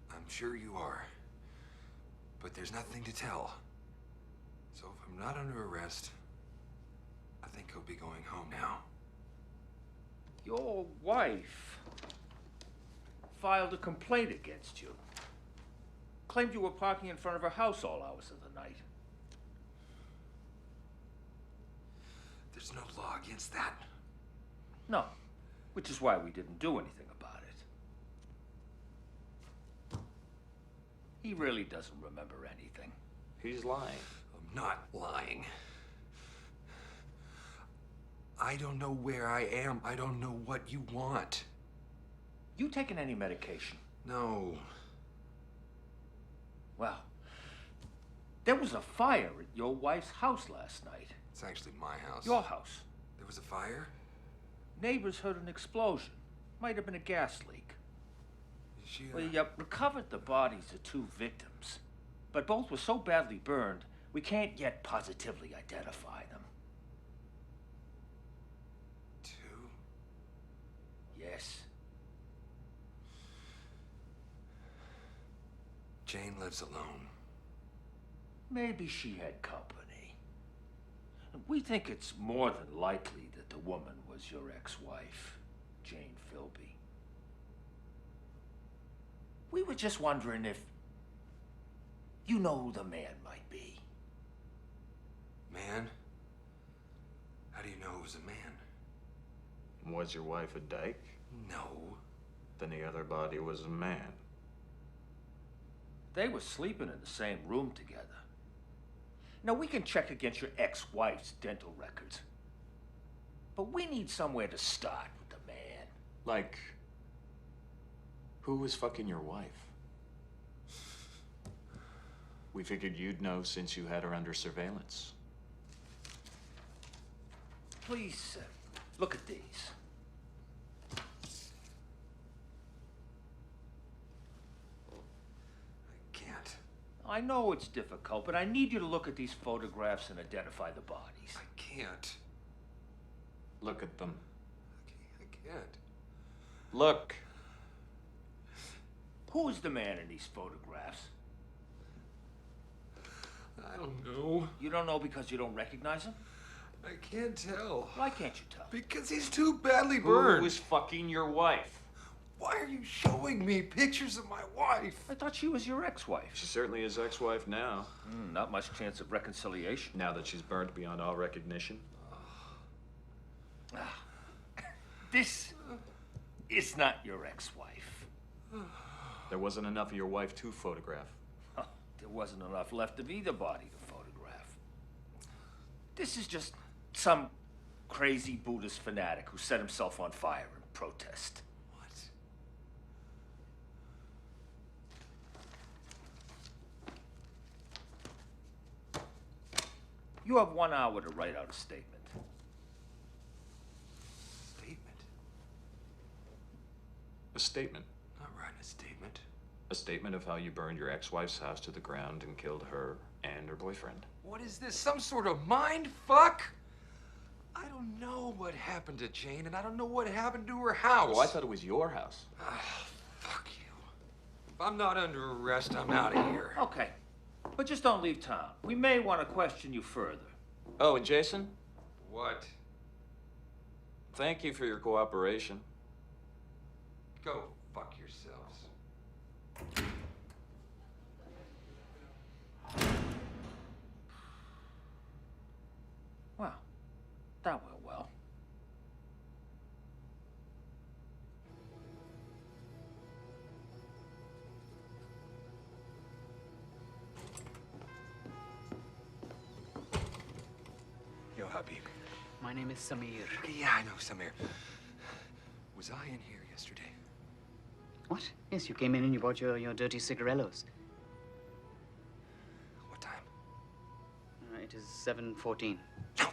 Speaker 1: I'm sure you are. But there's nothing to tell. So if I'm not under arrest, I think I'll be going home now.
Speaker 15: Your wife filed a complaint against you. Claimed you were parking in front of her house all hours of the night.
Speaker 1: There's no law against that.
Speaker 15: No, which is why we didn't do anything about it. He really doesn't remember anything.
Speaker 16: He's lying.
Speaker 1: I'm not lying. I don't know where I am. I don't know what you want.
Speaker 15: You taking any medication?
Speaker 1: No.
Speaker 15: Well, there was a fire at your wife's house last night.
Speaker 1: It's actually my house.
Speaker 15: Your house.
Speaker 1: There was a fire?
Speaker 15: Neighbors heard an explosion. Might have been a gas leak.
Speaker 1: She,
Speaker 15: We recovered the bodies of 2 victims, but both were so badly burned, we can't yet positively identify them.
Speaker 1: 2?
Speaker 15: Yes.
Speaker 1: Jane lives alone.
Speaker 15: Maybe she had company. We think it's more than likely that the woman was your ex-wife, Jane Philby. We were just wondering if you know who the man might be.
Speaker 1: Man? How do you know it was a man?
Speaker 16: Was your wife a dyke?
Speaker 1: No.
Speaker 16: Then the other body was a man.
Speaker 15: They were sleeping in the same room together. Now, we can check against your ex-wife's dental records. But we need somewhere to start with the man.
Speaker 16: Like, who was fucking your wife? We figured you'd know since you had her under surveillance.
Speaker 15: Please, look at these. I know it's difficult, but I need you to look at these photographs and identify the bodies.
Speaker 1: I can't.
Speaker 16: Look at them.
Speaker 1: I can't.
Speaker 16: Look.
Speaker 15: Who is the man in these photographs?
Speaker 1: I don't know.
Speaker 15: You don't know because you don't recognize him?
Speaker 1: I can't tell.
Speaker 15: Why can't you tell?
Speaker 1: Because he's too badly burned.
Speaker 15: Who is fucking your wife?
Speaker 1: Why are you showing me pictures of my wife?
Speaker 15: I thought she was your ex-wife.
Speaker 16: She certainly is ex-wife now.
Speaker 15: Not much chance of reconciliation.
Speaker 16: Now that she's burnt beyond all recognition.
Speaker 15: This is not your ex-wife.
Speaker 16: There wasn't enough of your wife to photograph.
Speaker 15: There wasn't enough left of either body to photograph. This is just some crazy Buddhist fanatic who set himself on fire in protest. You have 1 hour to write out a statement.
Speaker 1: Statement?
Speaker 16: A statement.
Speaker 1: Not writing a statement.
Speaker 16: A statement of how you burned your ex-wife's house to the ground and killed her and her boyfriend.
Speaker 1: What is this, some sort of mind fuck? I don't know what happened to Jane, and I don't know what happened to her house.
Speaker 16: Oh, I thought it was your house.
Speaker 1: Fuck you. If I'm not under arrest, I'm out of here.
Speaker 15: Okay. But just don't leave town. We may want to question you further.
Speaker 16: Oh, and Jason?
Speaker 1: What?
Speaker 16: Thank you for your cooperation.
Speaker 1: Go fuck yourselves.
Speaker 15: Well, that went well.
Speaker 1: Yo, Habib.
Speaker 5: My name is Samir.
Speaker 1: Yeah, I know, Samir. Was I in here yesterday?
Speaker 5: What? Yes, you came in and you bought your dirty cigarellos.
Speaker 1: What time?
Speaker 5: It is 7:14.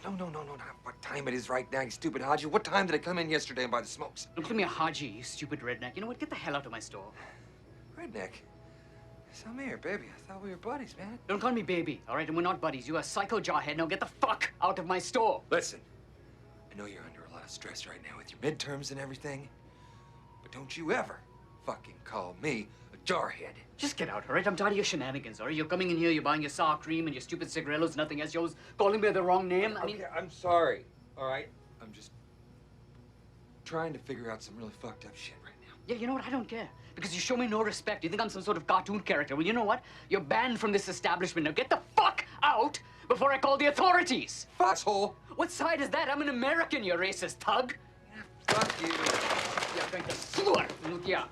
Speaker 1: No, not what time it is right now, you stupid Haji. What time did I come in yesterday and buy the smokes?
Speaker 5: Don't call me a Haji, you stupid redneck. You know what? Get the hell out of my store.
Speaker 1: Redneck? Samir, baby, I thought we were buddies, man.
Speaker 5: Don't call me baby, all right? And we're not buddies. You are a psycho jarhead. Now get the fuck out of my store.
Speaker 1: Listen, I know you're under a lot of stress right now with your midterms and everything, but don't you ever fucking call me a jarhead.
Speaker 5: Just get out, all right? I'm tired of your shenanigans, all right? You're coming in here, you're buying your sour cream and your stupid cigarellos, nothing else. You're calling me the wrong name. I mean...
Speaker 1: Okay, I'm sorry, all right? I'm just trying to figure out some really fucked up shit right now.
Speaker 5: Yeah, you know what? I don't care. Because you show me no respect. You think I'm some sort of cartoon character. Well, you know what? You're banned from this establishment. Now get the fuck out before I call the authorities.
Speaker 1: Asshole.
Speaker 5: What side is that? I'm an American, you racist thug.
Speaker 1: Yeah, fuck you.
Speaker 5: Yeah, going to sewer. Yeah.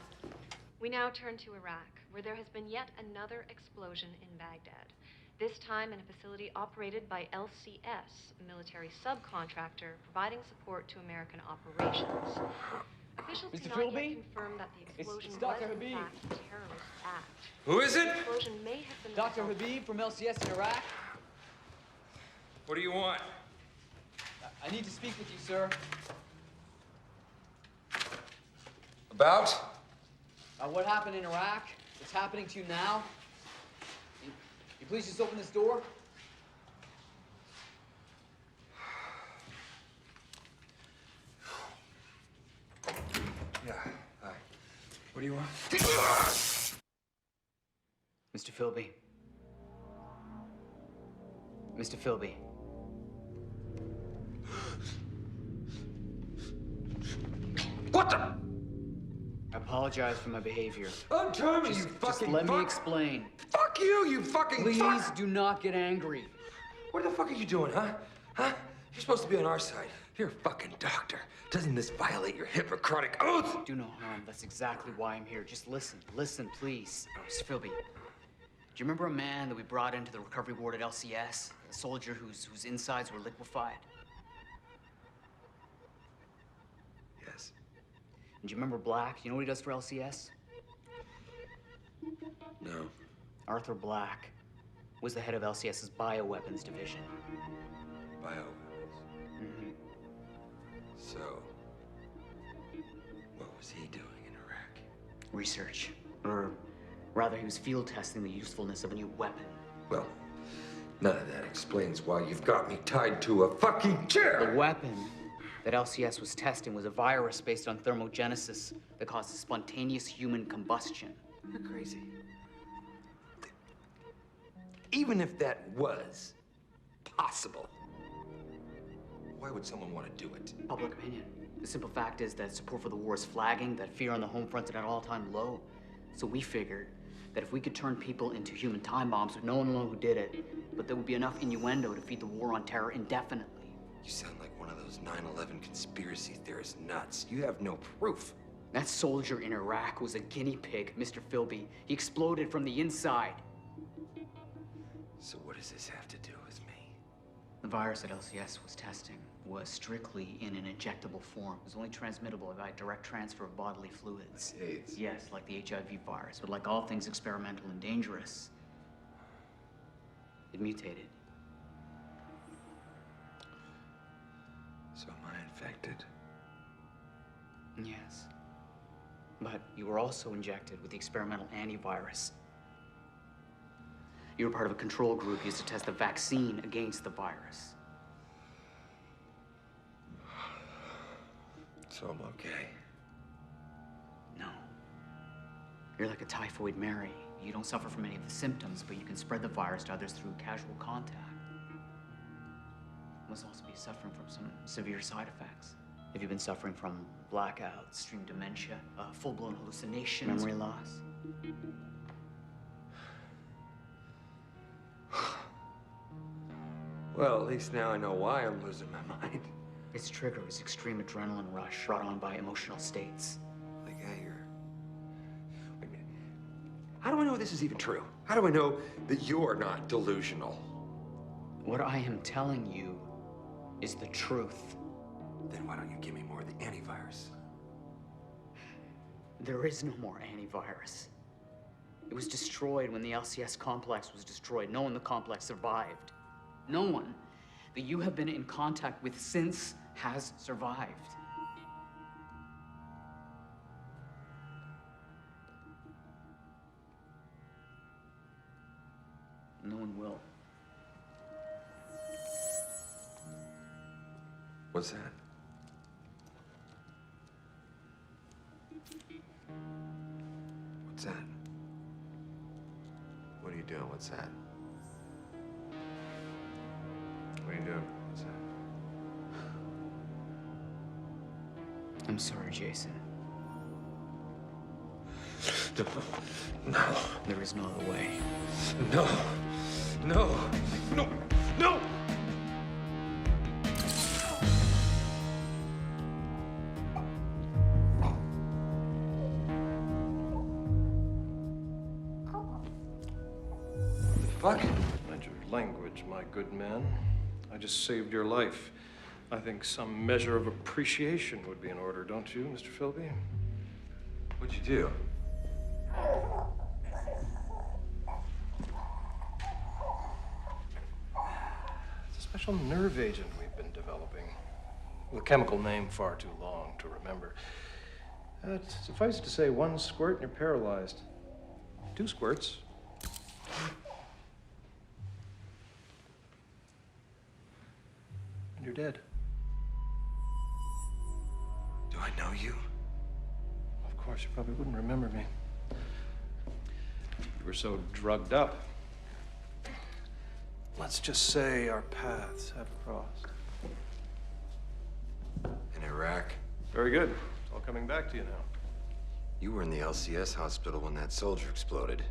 Speaker 6: We now turn to Iraq, where there has been yet another explosion in Baghdad. This time in a facility operated by LCS, a military subcontractor providing support to American operations. Officials do not yet confirm that the explosion was in fact a terrorist act.
Speaker 1: Who is it?
Speaker 6: The explosion may have been
Speaker 5: Dr. Habib from LCS in Iraq.
Speaker 1: What do you want?
Speaker 5: I need to speak with you, sir.
Speaker 1: About?
Speaker 5: What happened in Iraq? What's happening to you now? You please just open this door?
Speaker 1: Yeah, hi. What do you want?
Speaker 5: Mr. Philby. Mr. Philby.
Speaker 1: What the?
Speaker 5: I apologize for my behavior.
Speaker 1: I'm telling you,
Speaker 5: Just
Speaker 1: fucking
Speaker 5: let
Speaker 1: fuck.
Speaker 5: me explain.
Speaker 1: Fuck you, you fucking
Speaker 5: Please
Speaker 1: fuck.
Speaker 5: do not get angry.
Speaker 1: What the fuck are you doing, huh? Huh? You're supposed to be on our side. You're a fucking doctor. Doesn't this violate your Hippocratic oath?
Speaker 5: Do no harm. That's exactly why I'm here. Just listen. Listen, please. Mr. Philby, do you remember a man that we brought into the recovery ward at LCS? A soldier whose insides were liquefied?
Speaker 1: Yes.
Speaker 5: And do you remember Black? You know what he does for LCS?
Speaker 1: No.
Speaker 5: Arthur Black was the head of LCS's bioweapons division.
Speaker 1: Bioweapons.
Speaker 5: Mm-hmm.
Speaker 1: So, what was he doing in Iraq?
Speaker 5: Research. Or rather, he was field testing the usefulness of a new weapon.
Speaker 1: Well, none of that explains why you've got me tied to a fucking chair.
Speaker 5: The weapon that LCS was testing was a virus based on thermogenesis that causes spontaneous human combustion.
Speaker 1: You're crazy. Even if that was possible, Why would someone want to do it?
Speaker 5: Public opinion. The simple fact is that support for the war is flagging, that fear on the home front is at an all-time low. So we figured that if we could turn people into human time bombs with no one to know who did it, but there would be enough innuendo to feed the war on terror indefinitely.
Speaker 1: You sound like one of those 9/11 conspiracy theorist nuts. You have no proof.
Speaker 5: That soldier in Iraq was a guinea pig, Mr. Philby. He exploded from the inside.
Speaker 1: So what does this have to do with me?
Speaker 5: The virus that LCS was testing was strictly in an injectable form. It was only transmittable by direct transfer of bodily fluids.
Speaker 1: Like AIDS?
Speaker 5: Yes, like the HIV virus. But like all things experimental and dangerous, it mutated.
Speaker 1: So am I infected?
Speaker 5: Yes. But you were also injected with the experimental antivirus. You were part of a control group used to test the vaccine against the virus.
Speaker 1: So I'm okay.
Speaker 5: No. You're like a typhoid Mary. You don't suffer from any of the symptoms, but you can spread the virus to others through casual contact. You must also be suffering from some severe side effects. Have you been suffering from blackouts, extreme dementia, full-blown hallucinations, memory loss?
Speaker 1: Well, at least now I know why I'm losing my mind.
Speaker 5: Its trigger is extreme adrenaline rush brought on by emotional states.
Speaker 1: Like anger. Wait a minute. How do I know this is even true? How do I know that you're not delusional?
Speaker 5: What I am telling you is the truth.
Speaker 1: Then why don't you give me more of the antivirus?
Speaker 5: There is no more antivirus. It was destroyed when the LCS complex was destroyed. No one in the complex survived. No one that you have been in contact with since has survived. No one will.
Speaker 1: What's that? What's that? What are you doing? What's that? What are you doing? What's that?
Speaker 5: I'm sorry, Jason.
Speaker 1: No.
Speaker 5: There is no other way.
Speaker 1: No. No. No. No! Fuck?
Speaker 10: Mind your language, my good man. I just saved your life. I think some measure of appreciation would be in order, don't you, Mr. Philby?
Speaker 1: What'd you do?
Speaker 10: It's a special nerve agent we've been developing. The chemical name far too long to remember. Suffice it to say, 1 squirt and you're paralyzed. 2 squirts. And you're dead.
Speaker 1: Do I know you?
Speaker 10: Of course, you probably wouldn't remember me. You were so drugged up. Let's just say our paths have crossed.
Speaker 1: In Iraq?
Speaker 10: Very good. It's all coming back to you now.
Speaker 1: You were in the LCS hospital when that soldier exploded.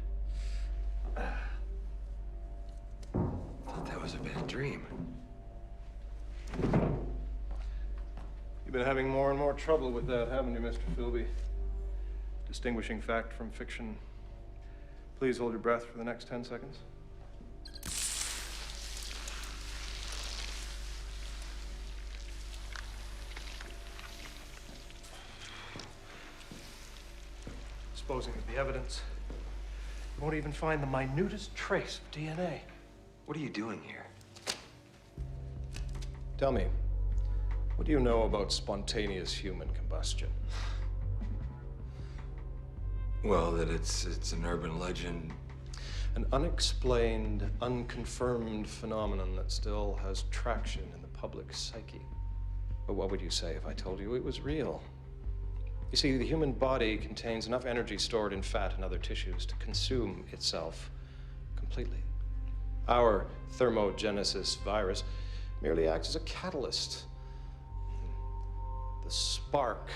Speaker 1: Thought that was a bad dream.
Speaker 10: You've been having more and more trouble with that, haven't you, Mr. Philby? Distinguishing fact from fiction. Please hold your breath for the next 10 seconds. Disposing of the evidence. You won't even find the minutest trace of DNA.
Speaker 1: What are you doing here?
Speaker 10: Tell me, what do you know about spontaneous human combustion?
Speaker 1: Well, that it's an urban legend.
Speaker 10: An unexplained, unconfirmed phenomenon that still has traction in the public psyche. But what would you say if I told you it was real? You see, the human body contains enough energy stored in fat and other tissues to consume itself completely. Our thermogenesis virus merely acts as a catalyst the spark,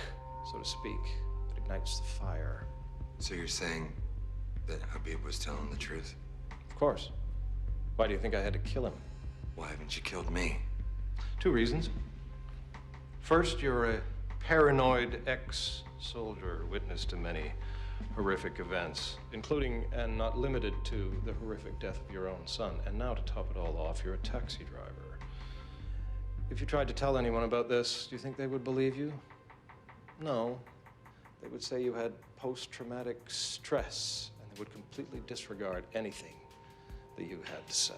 Speaker 10: so to speak, that ignites the fire.
Speaker 1: So you're saying that Habib was telling the truth?
Speaker 10: Of course. Why do you think I had to kill him?
Speaker 1: Why haven't you killed me?
Speaker 10: 2 reasons. First, you're a paranoid ex-soldier, witness to many horrific events, including and not limited to the horrific death of your own son. And now, to top it all off, you're a taxi driver. If you tried to tell anyone about this, do you think they would believe you? No. They would say you had post-traumatic stress, and they would completely disregard anything that you had to say.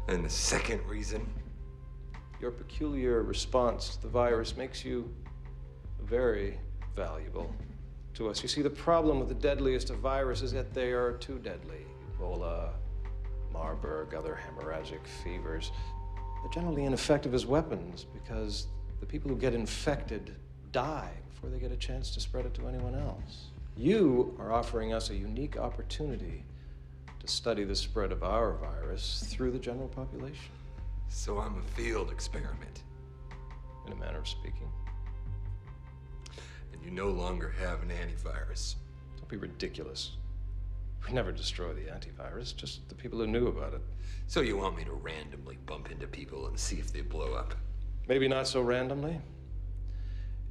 Speaker 1: And the second reason?
Speaker 10: Your peculiar response to the virus makes you very valuable to us. You see, the problem with the deadliest of viruses is that they are too deadly. Ebola, Marburg, other hemorrhagic fevers. They're generally ineffective as weapons because the people who get infected die before they get a chance to spread it to anyone else. You are offering us a unique opportunity to study the spread of our virus through the general population.
Speaker 1: So I'm a field experiment?
Speaker 10: In a manner of speaking.
Speaker 1: And you no longer have an antivirus?
Speaker 10: Don't be ridiculous. We never destroy the antivirus, just the people who knew about it.
Speaker 1: So you want me to randomly bump into people and see if they blow up?
Speaker 10: Maybe not so randomly.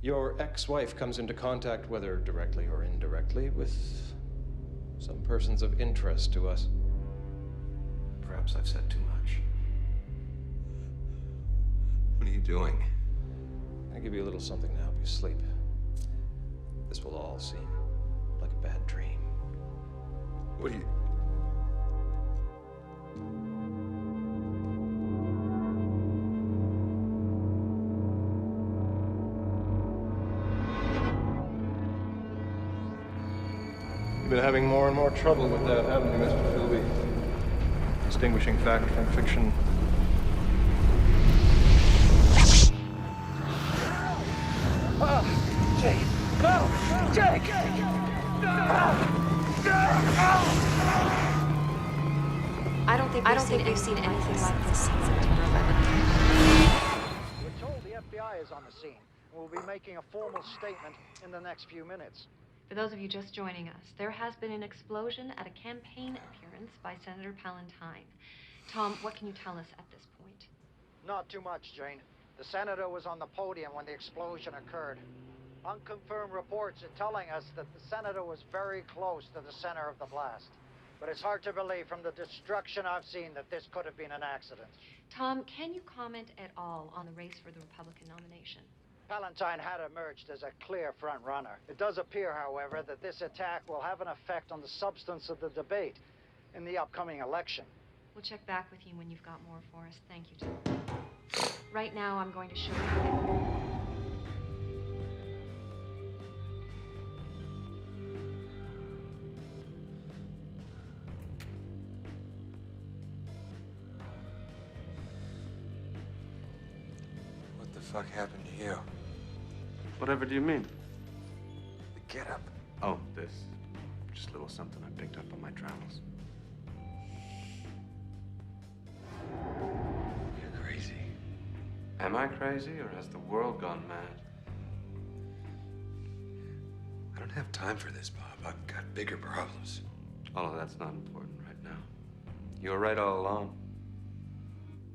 Speaker 10: Your ex-wife comes into contact, whether directly or indirectly, with some persons of interest to us. Perhaps I've said too much.
Speaker 1: What are you doing?
Speaker 10: I'll give you a little something to help you sleep. This will all seem like a bad dream.
Speaker 1: What do you...
Speaker 10: You've been having more and more trouble with that, haven't you, Mr. Philby? Distinguishing fact from fiction.
Speaker 12: Jake! No! Jake!
Speaker 4: I don't think we've seen anything like this since September 11th.
Speaker 3: We're told the FBI is on the scene. We'll be making a formal statement in the next few minutes.
Speaker 6: For those of you just joining us, there has been an explosion at a campaign appearance by Senator Palantine. Tom, what can you tell us at this point?
Speaker 3: Not too much, Jane. The senator was on the podium when the explosion occurred. Unconfirmed reports are telling us that the senator was very close to the center of the blast. But it's hard to believe from the destruction I've seen that this could have been an accident.
Speaker 6: Tom, can you comment at all on the race for the Republican nomination?
Speaker 3: Palantine had emerged as a clear front runner. It does appear, however, that this attack will have an effect on the substance of the debate in the upcoming election.
Speaker 6: We'll check back with you when you've got more for us. Thank you, Tom. Right now, I'm going to show you.
Speaker 1: What the fuck happened to you?
Speaker 7: Whatever do you mean?
Speaker 1: The getup.
Speaker 7: Oh, this. Just a little something I picked up on my travels.
Speaker 1: You're crazy.
Speaker 13: Am I crazy, or has the world gone mad?
Speaker 1: I don't have time for this, Bob. I've got bigger problems.
Speaker 13: All of that's not important right now. You were right all along.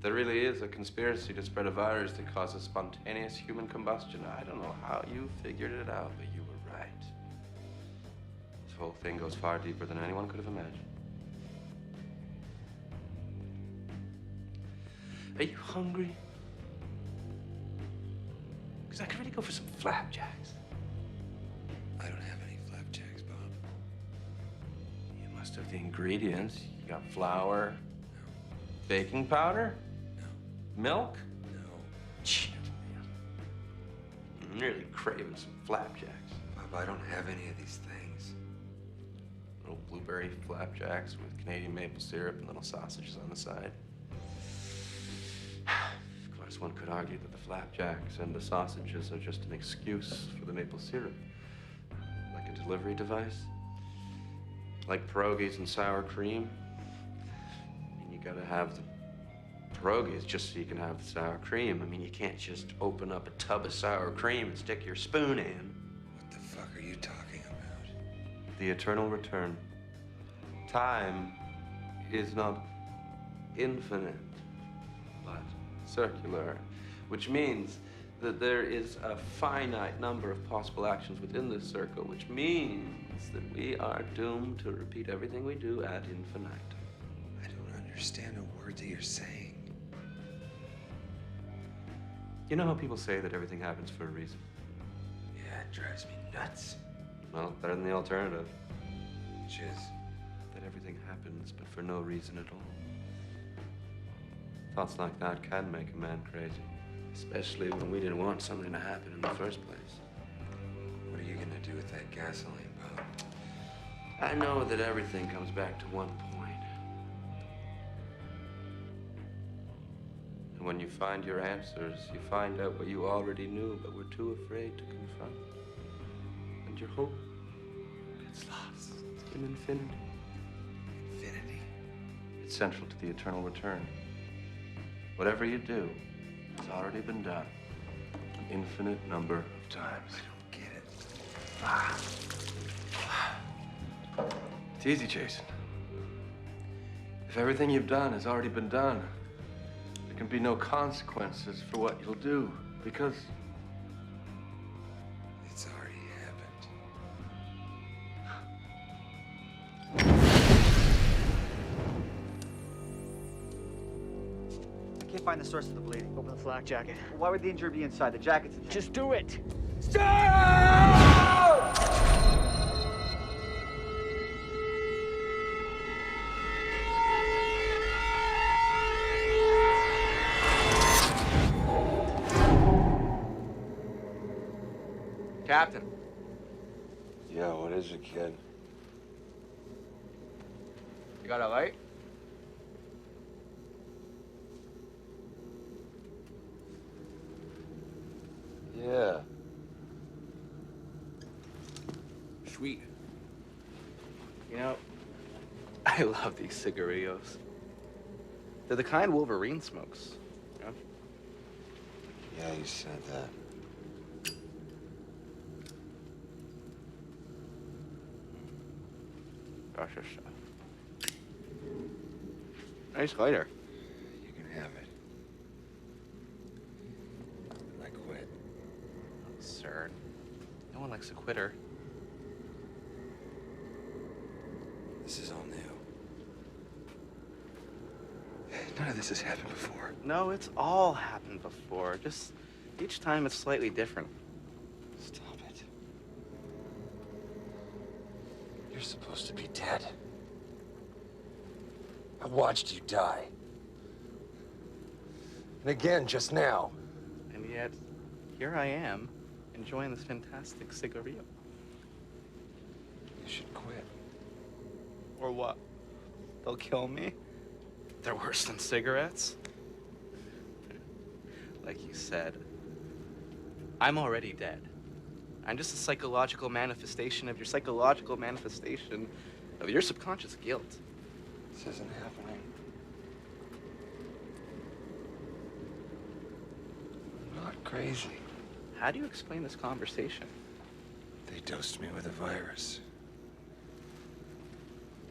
Speaker 13: There really is a conspiracy to spread a virus that causes spontaneous human combustion. I don't know how you figured it out, but you were right. This whole thing goes far deeper than anyone could have imagined. Are you hungry? Because I could really go for some flapjacks.
Speaker 1: I don't have any flapjacks, Bob.
Speaker 13: You must have the ingredients. You got flour, baking powder, milk.
Speaker 1: No.
Speaker 13: Shit, man. I'm really craving some flapjacks.
Speaker 1: Bob, I don't have any of these things.
Speaker 13: Little blueberry flapjacks with Canadian maple syrup and little sausages on the side. Of course, one could argue that the flapjacks and the sausages are just an excuse for the maple syrup. Like a delivery device. Like pierogies and sour cream. And you gotta have the pierogies just so you can have the sour cream. I mean, you can't just open up a tub of sour cream and stick your spoon in.
Speaker 1: What the fuck are you talking about?
Speaker 13: The eternal return. Time is not infinite, but circular, which means that there is a finite number of possible actions within this circle, which means that we are doomed to repeat everything we do ad infinitum.
Speaker 1: I don't understand a word that you're saying.
Speaker 13: You know how people say that everything happens for a reason?
Speaker 1: Yeah, it drives me nuts.
Speaker 13: Well, better than the alternative.
Speaker 1: Which is?
Speaker 13: That everything happens, but for no reason at all. Thoughts like that can make a man crazy. Especially when we didn't want something to happen in the first place.
Speaker 1: What are you gonna do with that gasoline pump?
Speaker 13: I know that everything comes back to one point. And when you find your answers, you find out what you already knew but were too afraid to confront. And your hope gets lost in infinity.
Speaker 1: Infinity?
Speaker 13: It's central to the eternal return. Whatever you do has already been done an infinite number of times.
Speaker 1: I don't get it.
Speaker 13: It's easy, Jason. If everything you've done has already been done, there can be no consequences for what you'll do, because
Speaker 1: It's already happened.
Speaker 9: I can't find the source of the bleeding.
Speaker 5: Open the flak jacket.
Speaker 9: Why would the injury be inside? The jacket's in.
Speaker 12: Just do it.
Speaker 1: Captain.
Speaker 17: Yeah, what is it, kid?
Speaker 1: You got a light?
Speaker 17: Yeah.
Speaker 7: Sweet. You know, I love these cigarillos. They're the kind Wolverine smokes. You know?
Speaker 17: Yeah, you said that.
Speaker 7: Gosh, your stuff. Nice lighter.
Speaker 1: You can have it. I quit.
Speaker 7: Sir, no one likes a quitter.
Speaker 1: This is all new. None of this has happened before.
Speaker 7: No, it's all happened before. Just each time it's slightly different.
Speaker 1: Stop it. You're supposed to be dead. I watched you die. And again just now.
Speaker 7: And yet, here I am, enjoying this fantastic cigarillo.
Speaker 1: You should quit.
Speaker 7: Or what? They'll kill me? They're worse than cigarettes? Like you said, I'm already dead. I'm just a psychological manifestation of your psychological manifestation of your subconscious guilt.
Speaker 1: This isn't happening. I'm not crazy.
Speaker 7: How do you explain this conversation?
Speaker 1: They dosed me with a virus.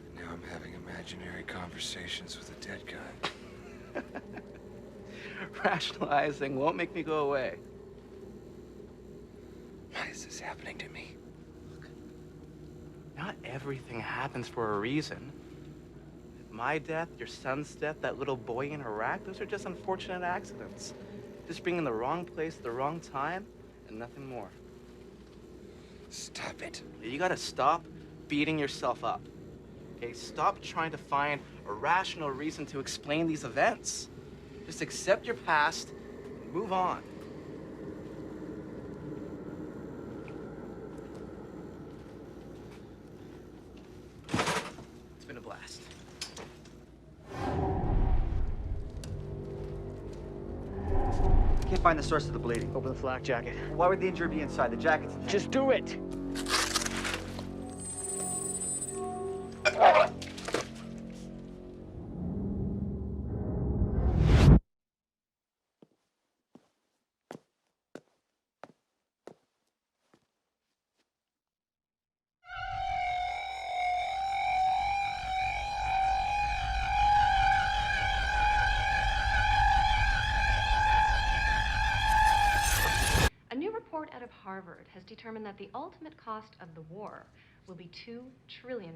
Speaker 1: And now I'm having imaginary conversations with a dead guy.
Speaker 7: Rationalizing won't make me go away.
Speaker 1: Why is this happening to me?
Speaker 7: Look, not everything happens for a reason. My death, your son's death, that little boy in Iraq, those are just unfortunate accidents. Just being in the wrong place at the wrong time, and nothing more.
Speaker 1: Stop it.
Speaker 7: You gotta stop beating yourself up. Okay, stop trying to find a rational reason to explain these events. Just accept your past and move on. It's been a blast.
Speaker 9: I can't find the source of the bleeding.
Speaker 5: Open the flak jacket.
Speaker 9: Why would the injury be inside? The jacket's in.
Speaker 12: Just do it.
Speaker 6: report out of Harvard has determined that the ultimate cost of the war will be $2 trillion.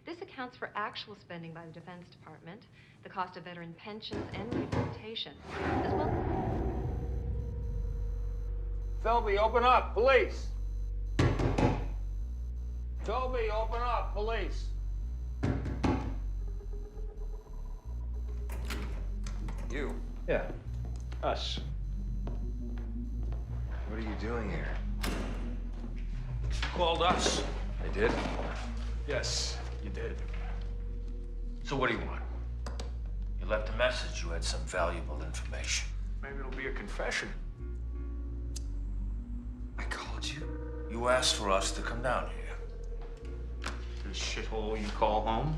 Speaker 6: This accounts for actual spending by the Defense Department, the cost of veteran pensions and rehabilitation, as well.
Speaker 15: Philby, open up, police! Philby, open up, police!
Speaker 1: You?
Speaker 10: Yeah, us.
Speaker 1: What are you doing here?
Speaker 15: You called us.
Speaker 1: I did?
Speaker 15: Yes, you did. So what do you want? You left a message. You had some valuable information. Maybe it'll be a confession.
Speaker 1: I called you.
Speaker 15: You asked for us to come down here. This shithole you call home?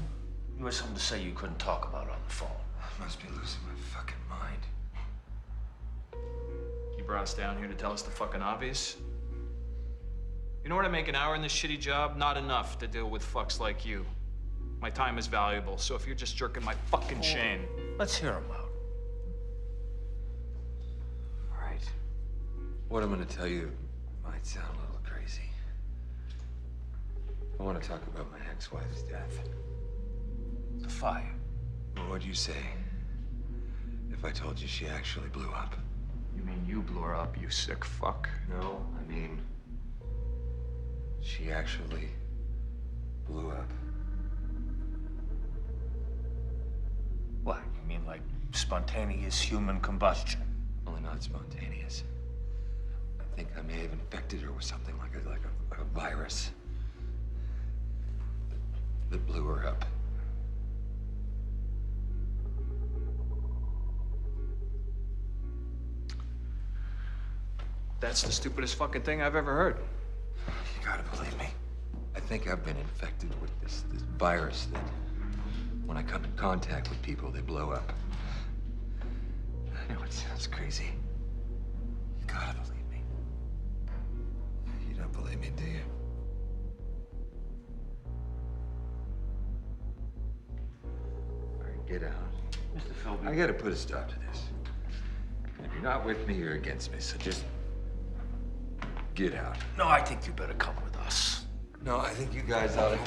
Speaker 15: You had something to say you couldn't talk about on the phone.
Speaker 1: I must be losing my fucking mind.
Speaker 18: You brought us down here to tell us the fucking obvious? You know what I make an hour in this shitty job? Not enough to deal with fucks like you. My time is valuable, so if you're just jerking my fucking chain.
Speaker 15: Let's hear him out.
Speaker 1: All right. What I'm gonna tell you might sound a little crazy. I want to talk about my ex-wife's death.
Speaker 15: The fire.
Speaker 1: Well, what'd you say if I told you she actually blew up?
Speaker 18: You mean you blew her up, you sick fuck?
Speaker 1: No, I mean, she actually blew up.
Speaker 15: What? You mean like spontaneous human combustion?
Speaker 1: Only not spontaneous. I think I may have infected her with something like a virus that blew her up.
Speaker 18: That's the stupidest fucking thing I've ever heard.
Speaker 1: You gotta believe me. I think I've been infected with this virus that when I come in contact with people, they blow up. I know it sounds crazy. You gotta believe me. You don't believe me, do you? All right, get out.
Speaker 15: Mr. Philby.
Speaker 1: I gotta put a stop to this. If you're not with me, you're against me, so just get out.
Speaker 15: No, I think you better come with us.
Speaker 1: No, I think you guys ought to.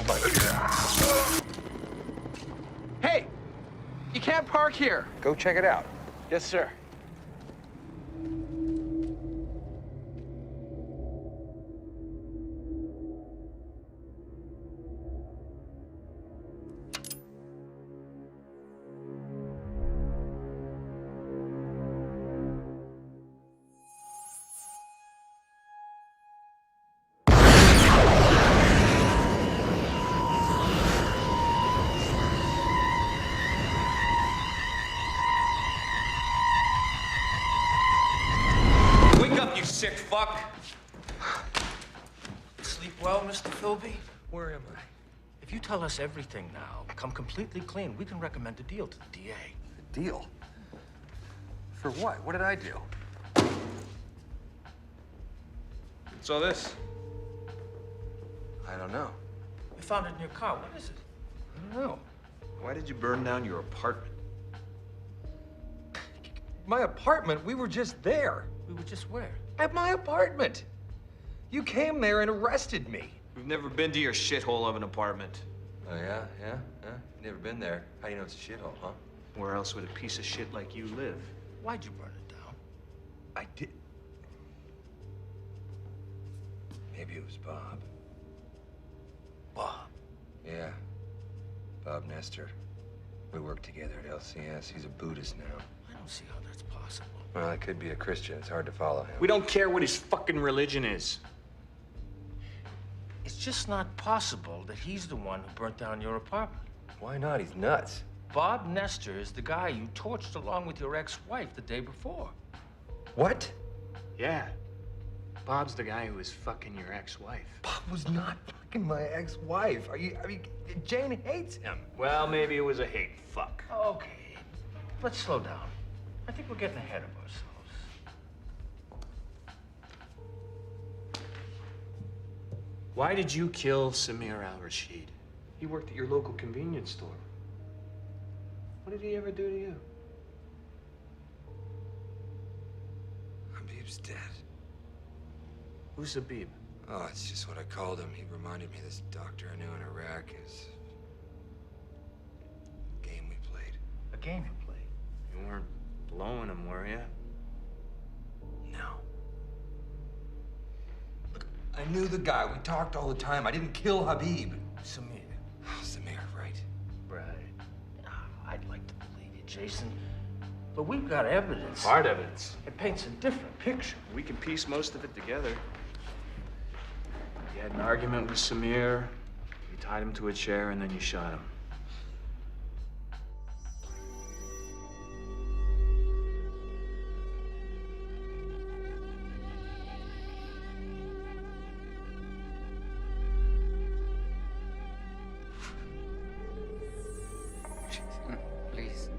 Speaker 12: Hey! You can't park here.
Speaker 1: Go check it out.
Speaker 12: Yes, sir.
Speaker 15: You sick fuck. Sleep well, Mr. Philby?
Speaker 1: Where am I?
Speaker 15: If you tell us everything now, come completely clean, we can recommend a deal to the DA.
Speaker 1: A deal? For what? What did I do?
Speaker 18: What's all this?
Speaker 1: I don't know.
Speaker 15: We found it in your car. What is it?
Speaker 1: I don't know.
Speaker 18: Why did you burn down your apartment?
Speaker 1: My apartment? We were just there.
Speaker 15: We were just where?
Speaker 1: At my apartment. You came there and arrested me.
Speaker 18: We've never been to your shithole of an apartment.
Speaker 1: Oh, yeah? Yeah? Huh? Never been there. How do you know it's a shithole, huh?
Speaker 18: Where else would a piece of shit like you live?
Speaker 15: Why'd you burn it down?
Speaker 1: I did. Maybe it was Bob.
Speaker 15: Bob?
Speaker 1: Yeah. Bob Nestor. We worked together at LCS. He's a Buddhist now.
Speaker 15: I don't see how that's possible.
Speaker 1: Well, I could be a Christian. It's hard to follow him.
Speaker 18: We don't care what his fucking religion is.
Speaker 15: It's just not possible that he's the one who burnt down your apartment.
Speaker 1: Why not? He's nuts.
Speaker 15: Bob Nestor is the guy you torched along with your ex-wife the day before.
Speaker 1: What?
Speaker 18: Yeah. Bob's the guy who was fucking your ex-wife.
Speaker 1: Bob was not fucking my ex-wife. I mean, Jane hates him.
Speaker 18: Well, maybe it was a hate fuck.
Speaker 15: Okay, let's slow down. I think we're getting ahead of ourselves.
Speaker 18: Why did you kill Samir al-Rashid? He worked at your local convenience store. What did he ever do to you?
Speaker 1: Habib's dead.
Speaker 18: Who's Habib?
Speaker 1: Oh, it's just what I called him. He reminded me of this doctor I knew in Iraq. Is a game we played.
Speaker 18: A game you played?
Speaker 7: You weren't blowing him, were you?
Speaker 1: No. Look, I knew the guy. We talked all the time. I didn't kill Habib.
Speaker 15: Samir.
Speaker 1: Oh, Samir, right.
Speaker 15: Right. I'd like to believe you, Jason. But we've got evidence.
Speaker 18: Hard evidence.
Speaker 15: It paints a different picture.
Speaker 18: We can piece most of it together. You had an argument with Samir, you tied him to a chair, and then you shot him.
Speaker 5: Please.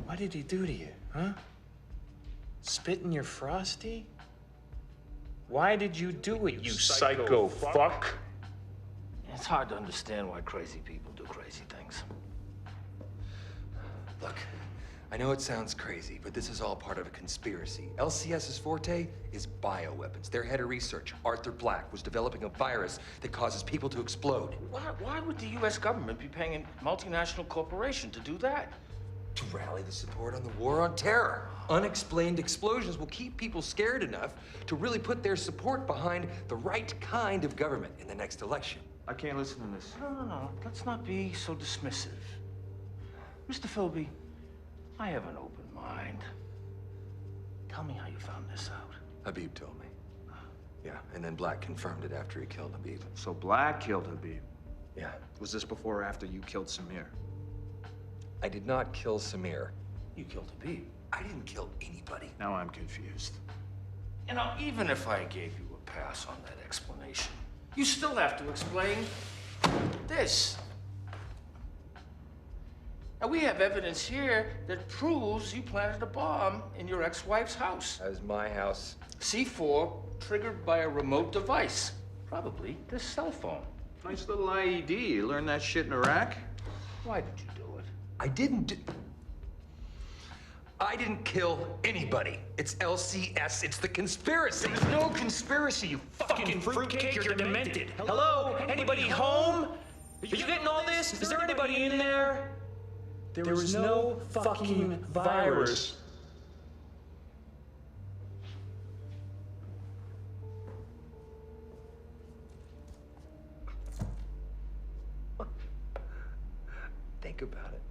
Speaker 18: What did he do to you, huh? Spit in your Frosty? Why did you do it, you psycho fuck?
Speaker 15: It's hard to understand why crazy people do crazy things.
Speaker 1: Look, I know it sounds crazy, but this is all part of a conspiracy. LCS's forte is bioweapons. Their head of research, Arthur Black, was developing a virus that causes people to explode.
Speaker 15: Why would the U.S. government be paying a multinational corporation to do that?
Speaker 1: To rally the support on the war on terror. Unexplained explosions will keep people scared enough to really put their support behind the right kind of government in the next election.
Speaker 18: I can't listen to this.
Speaker 15: No. Let's not be so dismissive. Mr. Philby, I have an open mind. Tell me how you found this out.
Speaker 1: Habib told me. Yeah, and then Black confirmed it after he killed Habib.
Speaker 18: So Black killed Habib.
Speaker 1: Yeah.
Speaker 18: Was this before or after you killed Samir?
Speaker 1: I did not kill Samir.
Speaker 15: You killed Habib.
Speaker 1: I didn't kill anybody.
Speaker 18: Now I'm confused.
Speaker 15: You know, even if I gave you a pass on that explanation, you still have to explain this. Now, we have evidence here that proves you planted a bomb in your ex-wife's house.
Speaker 1: That was my house.
Speaker 15: C4 triggered by a remote device. Probably this cell phone.
Speaker 18: Nice little IED. You learned that shit in Iraq?
Speaker 15: Why did you do it?
Speaker 1: I didn't kill anybody. It's LCS. It's the conspiracy.
Speaker 18: There's no conspiracy, you fucking fruitcake. You're demented. Hello? Anybody home? Are you getting all this? Is there anybody in there? There was no fucking virus.
Speaker 1: Think about it.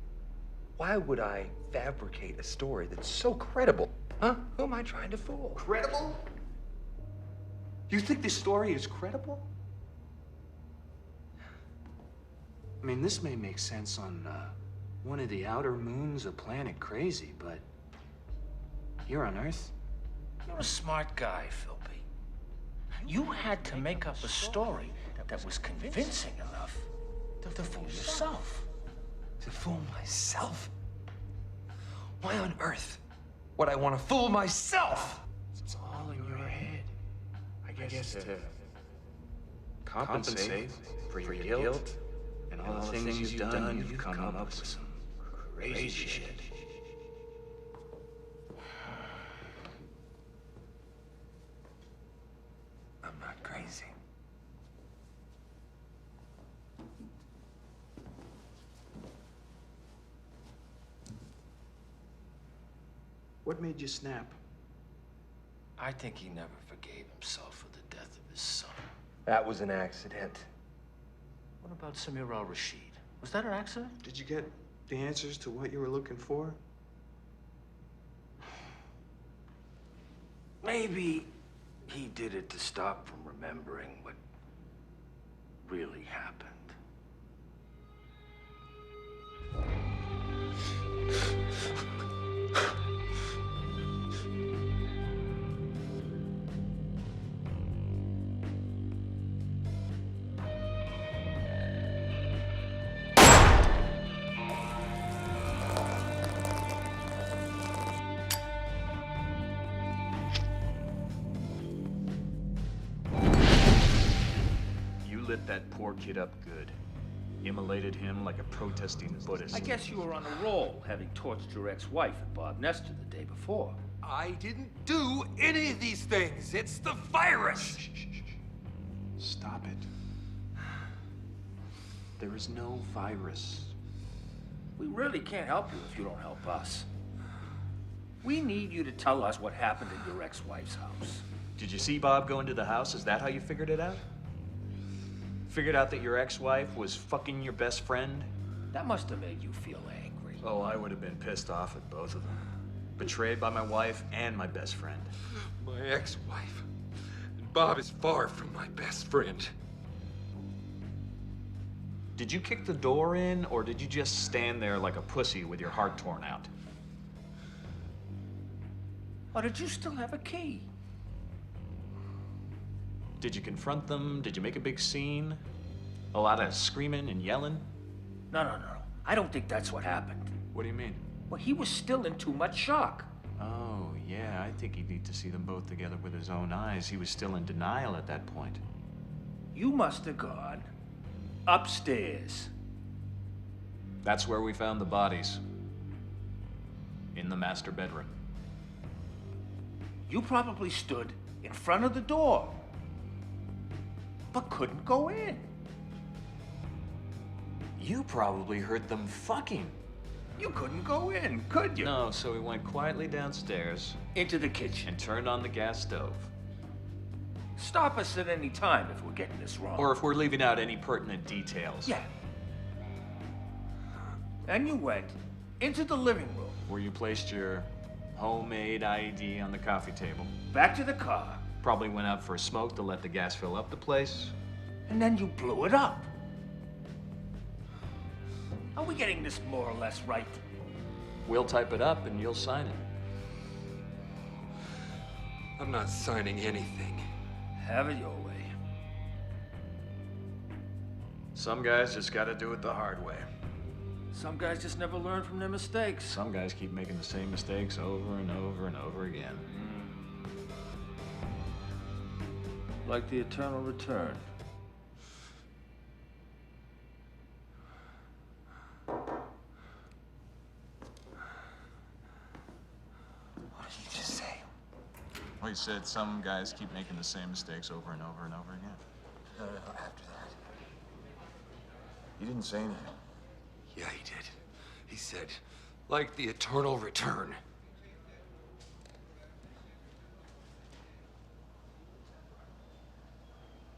Speaker 1: Why would I fabricate a story that's so credible? Huh? Who am I trying to fool?
Speaker 18: Credible? You think this story is credible? I mean, this may make sense on one of the outer moons of Planet Crazy, but here on Earth?
Speaker 15: You're a smart guy, Philby. You had to make up a story that was convincing enough to fool yourself.
Speaker 1: To fool myself? Why on earth would I want to fool myself?
Speaker 18: It's all in your head. I guess to compensate for your guilt and all the things you've done, you've come up with some crazy shit.
Speaker 1: I'm not crazy.
Speaker 18: What made you snap?
Speaker 15: I think he never forgave himself for the death of his son.
Speaker 1: That was an accident.
Speaker 15: What about Samir al-Rashid? Was that an accident?
Speaker 18: Did you get the answers to what you were looking for?
Speaker 15: Maybe he did it to stop from remembering what really happened.
Speaker 18: lit that poor kid up good. Immolated him like a protesting Buddhist.
Speaker 15: I guess you were on a roll, having torched your ex-wife at Bob Nestor the day before.
Speaker 1: I didn't do any of these things. It's the virus.
Speaker 18: Stop it. There is no virus.
Speaker 15: We really can't help you if you don't help us. We need you to tell us what happened at your ex-wife's house.
Speaker 18: Did you see Bob go into the house? Is that how you figured it out? Figured out that your ex-wife was fucking your best friend?
Speaker 15: That must have made you feel angry.
Speaker 18: Oh, I would have been pissed off at both of them. Betrayed by my wife and my best friend.
Speaker 1: My ex-wife. And Bob is far from my best friend.
Speaker 18: Did you kick the door in, or did you just stand there like a pussy with your heart torn out?
Speaker 15: Or did you still have a key?
Speaker 18: Did you confront them? Did you make a big scene? A lot of screaming and yelling?
Speaker 15: No. I don't think that's what happened.
Speaker 18: What do you mean?
Speaker 15: Well, he was still in too much shock.
Speaker 18: Oh, yeah, I think he'd need to see them both together with his own eyes. He was still in denial at that point.
Speaker 15: You must have gone upstairs.
Speaker 18: That's where we found the bodies. In the master bedroom.
Speaker 15: You probably stood in front of the door, but couldn't go in.
Speaker 18: You probably heard them fucking.
Speaker 15: You couldn't go in, could you?
Speaker 18: No, so we went quietly downstairs.
Speaker 15: Into the kitchen.
Speaker 18: And turned on the gas stove.
Speaker 15: Stop us at any time if we're getting this wrong.
Speaker 18: Or if we're leaving out any pertinent details.
Speaker 15: Yeah. Then you went into the living room.
Speaker 18: Where you placed your homemade ID on the coffee table.
Speaker 15: Back to the car.
Speaker 18: Probably went out for a smoke to let the gas fill up the place.
Speaker 15: And then you blew it up. Are we getting this more or less right?
Speaker 18: We'll type it up and you'll sign it.
Speaker 1: I'm not signing anything.
Speaker 15: Have it your way.
Speaker 18: Some guys just gotta do it the hard way.
Speaker 15: Some guys just never learn from their mistakes.
Speaker 18: Some guys keep making the same mistakes over and over and over again.
Speaker 15: Like the eternal return.
Speaker 18: What did you just say? Well, he said some guys keep making the same mistakes over and over and over again.
Speaker 17: No, after that. He didn't say anything.
Speaker 1: Yeah, he did. He said, like the eternal return.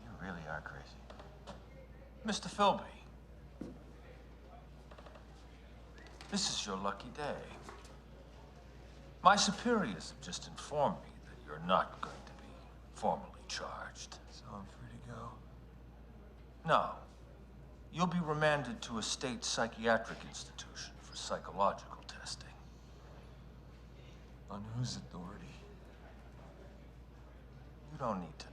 Speaker 17: You really are crazy.
Speaker 19: Mr. Philby, this is your lucky day. My superiors have just informed me that you're not going to be formally charged.
Speaker 17: So I'm free to go?
Speaker 19: No. You'll be remanded to a state psychiatric institution for psychological testing.
Speaker 17: On whose authority?
Speaker 19: You don't need to know.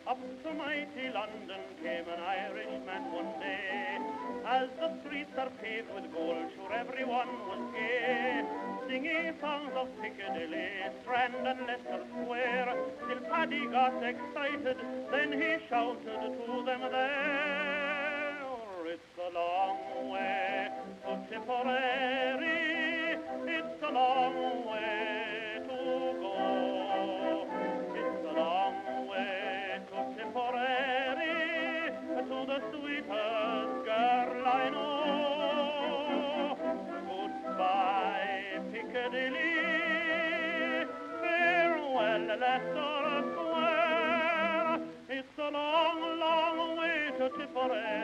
Speaker 20: Up to mighty London came an Irishman one day. As the streets are paved with gold, sure everyone was gay. Singing songs of Piccadilly, Strand and Leicester Square. Till Paddy got excited, then he shouted to them there. It's a long way to Tipperary, it's a long way to go. It's a long way to Tipperary, to the sweetest girl I know. Goodbye, Piccadilly, farewell, Leicester Square. It's a long, long way to Tipperary.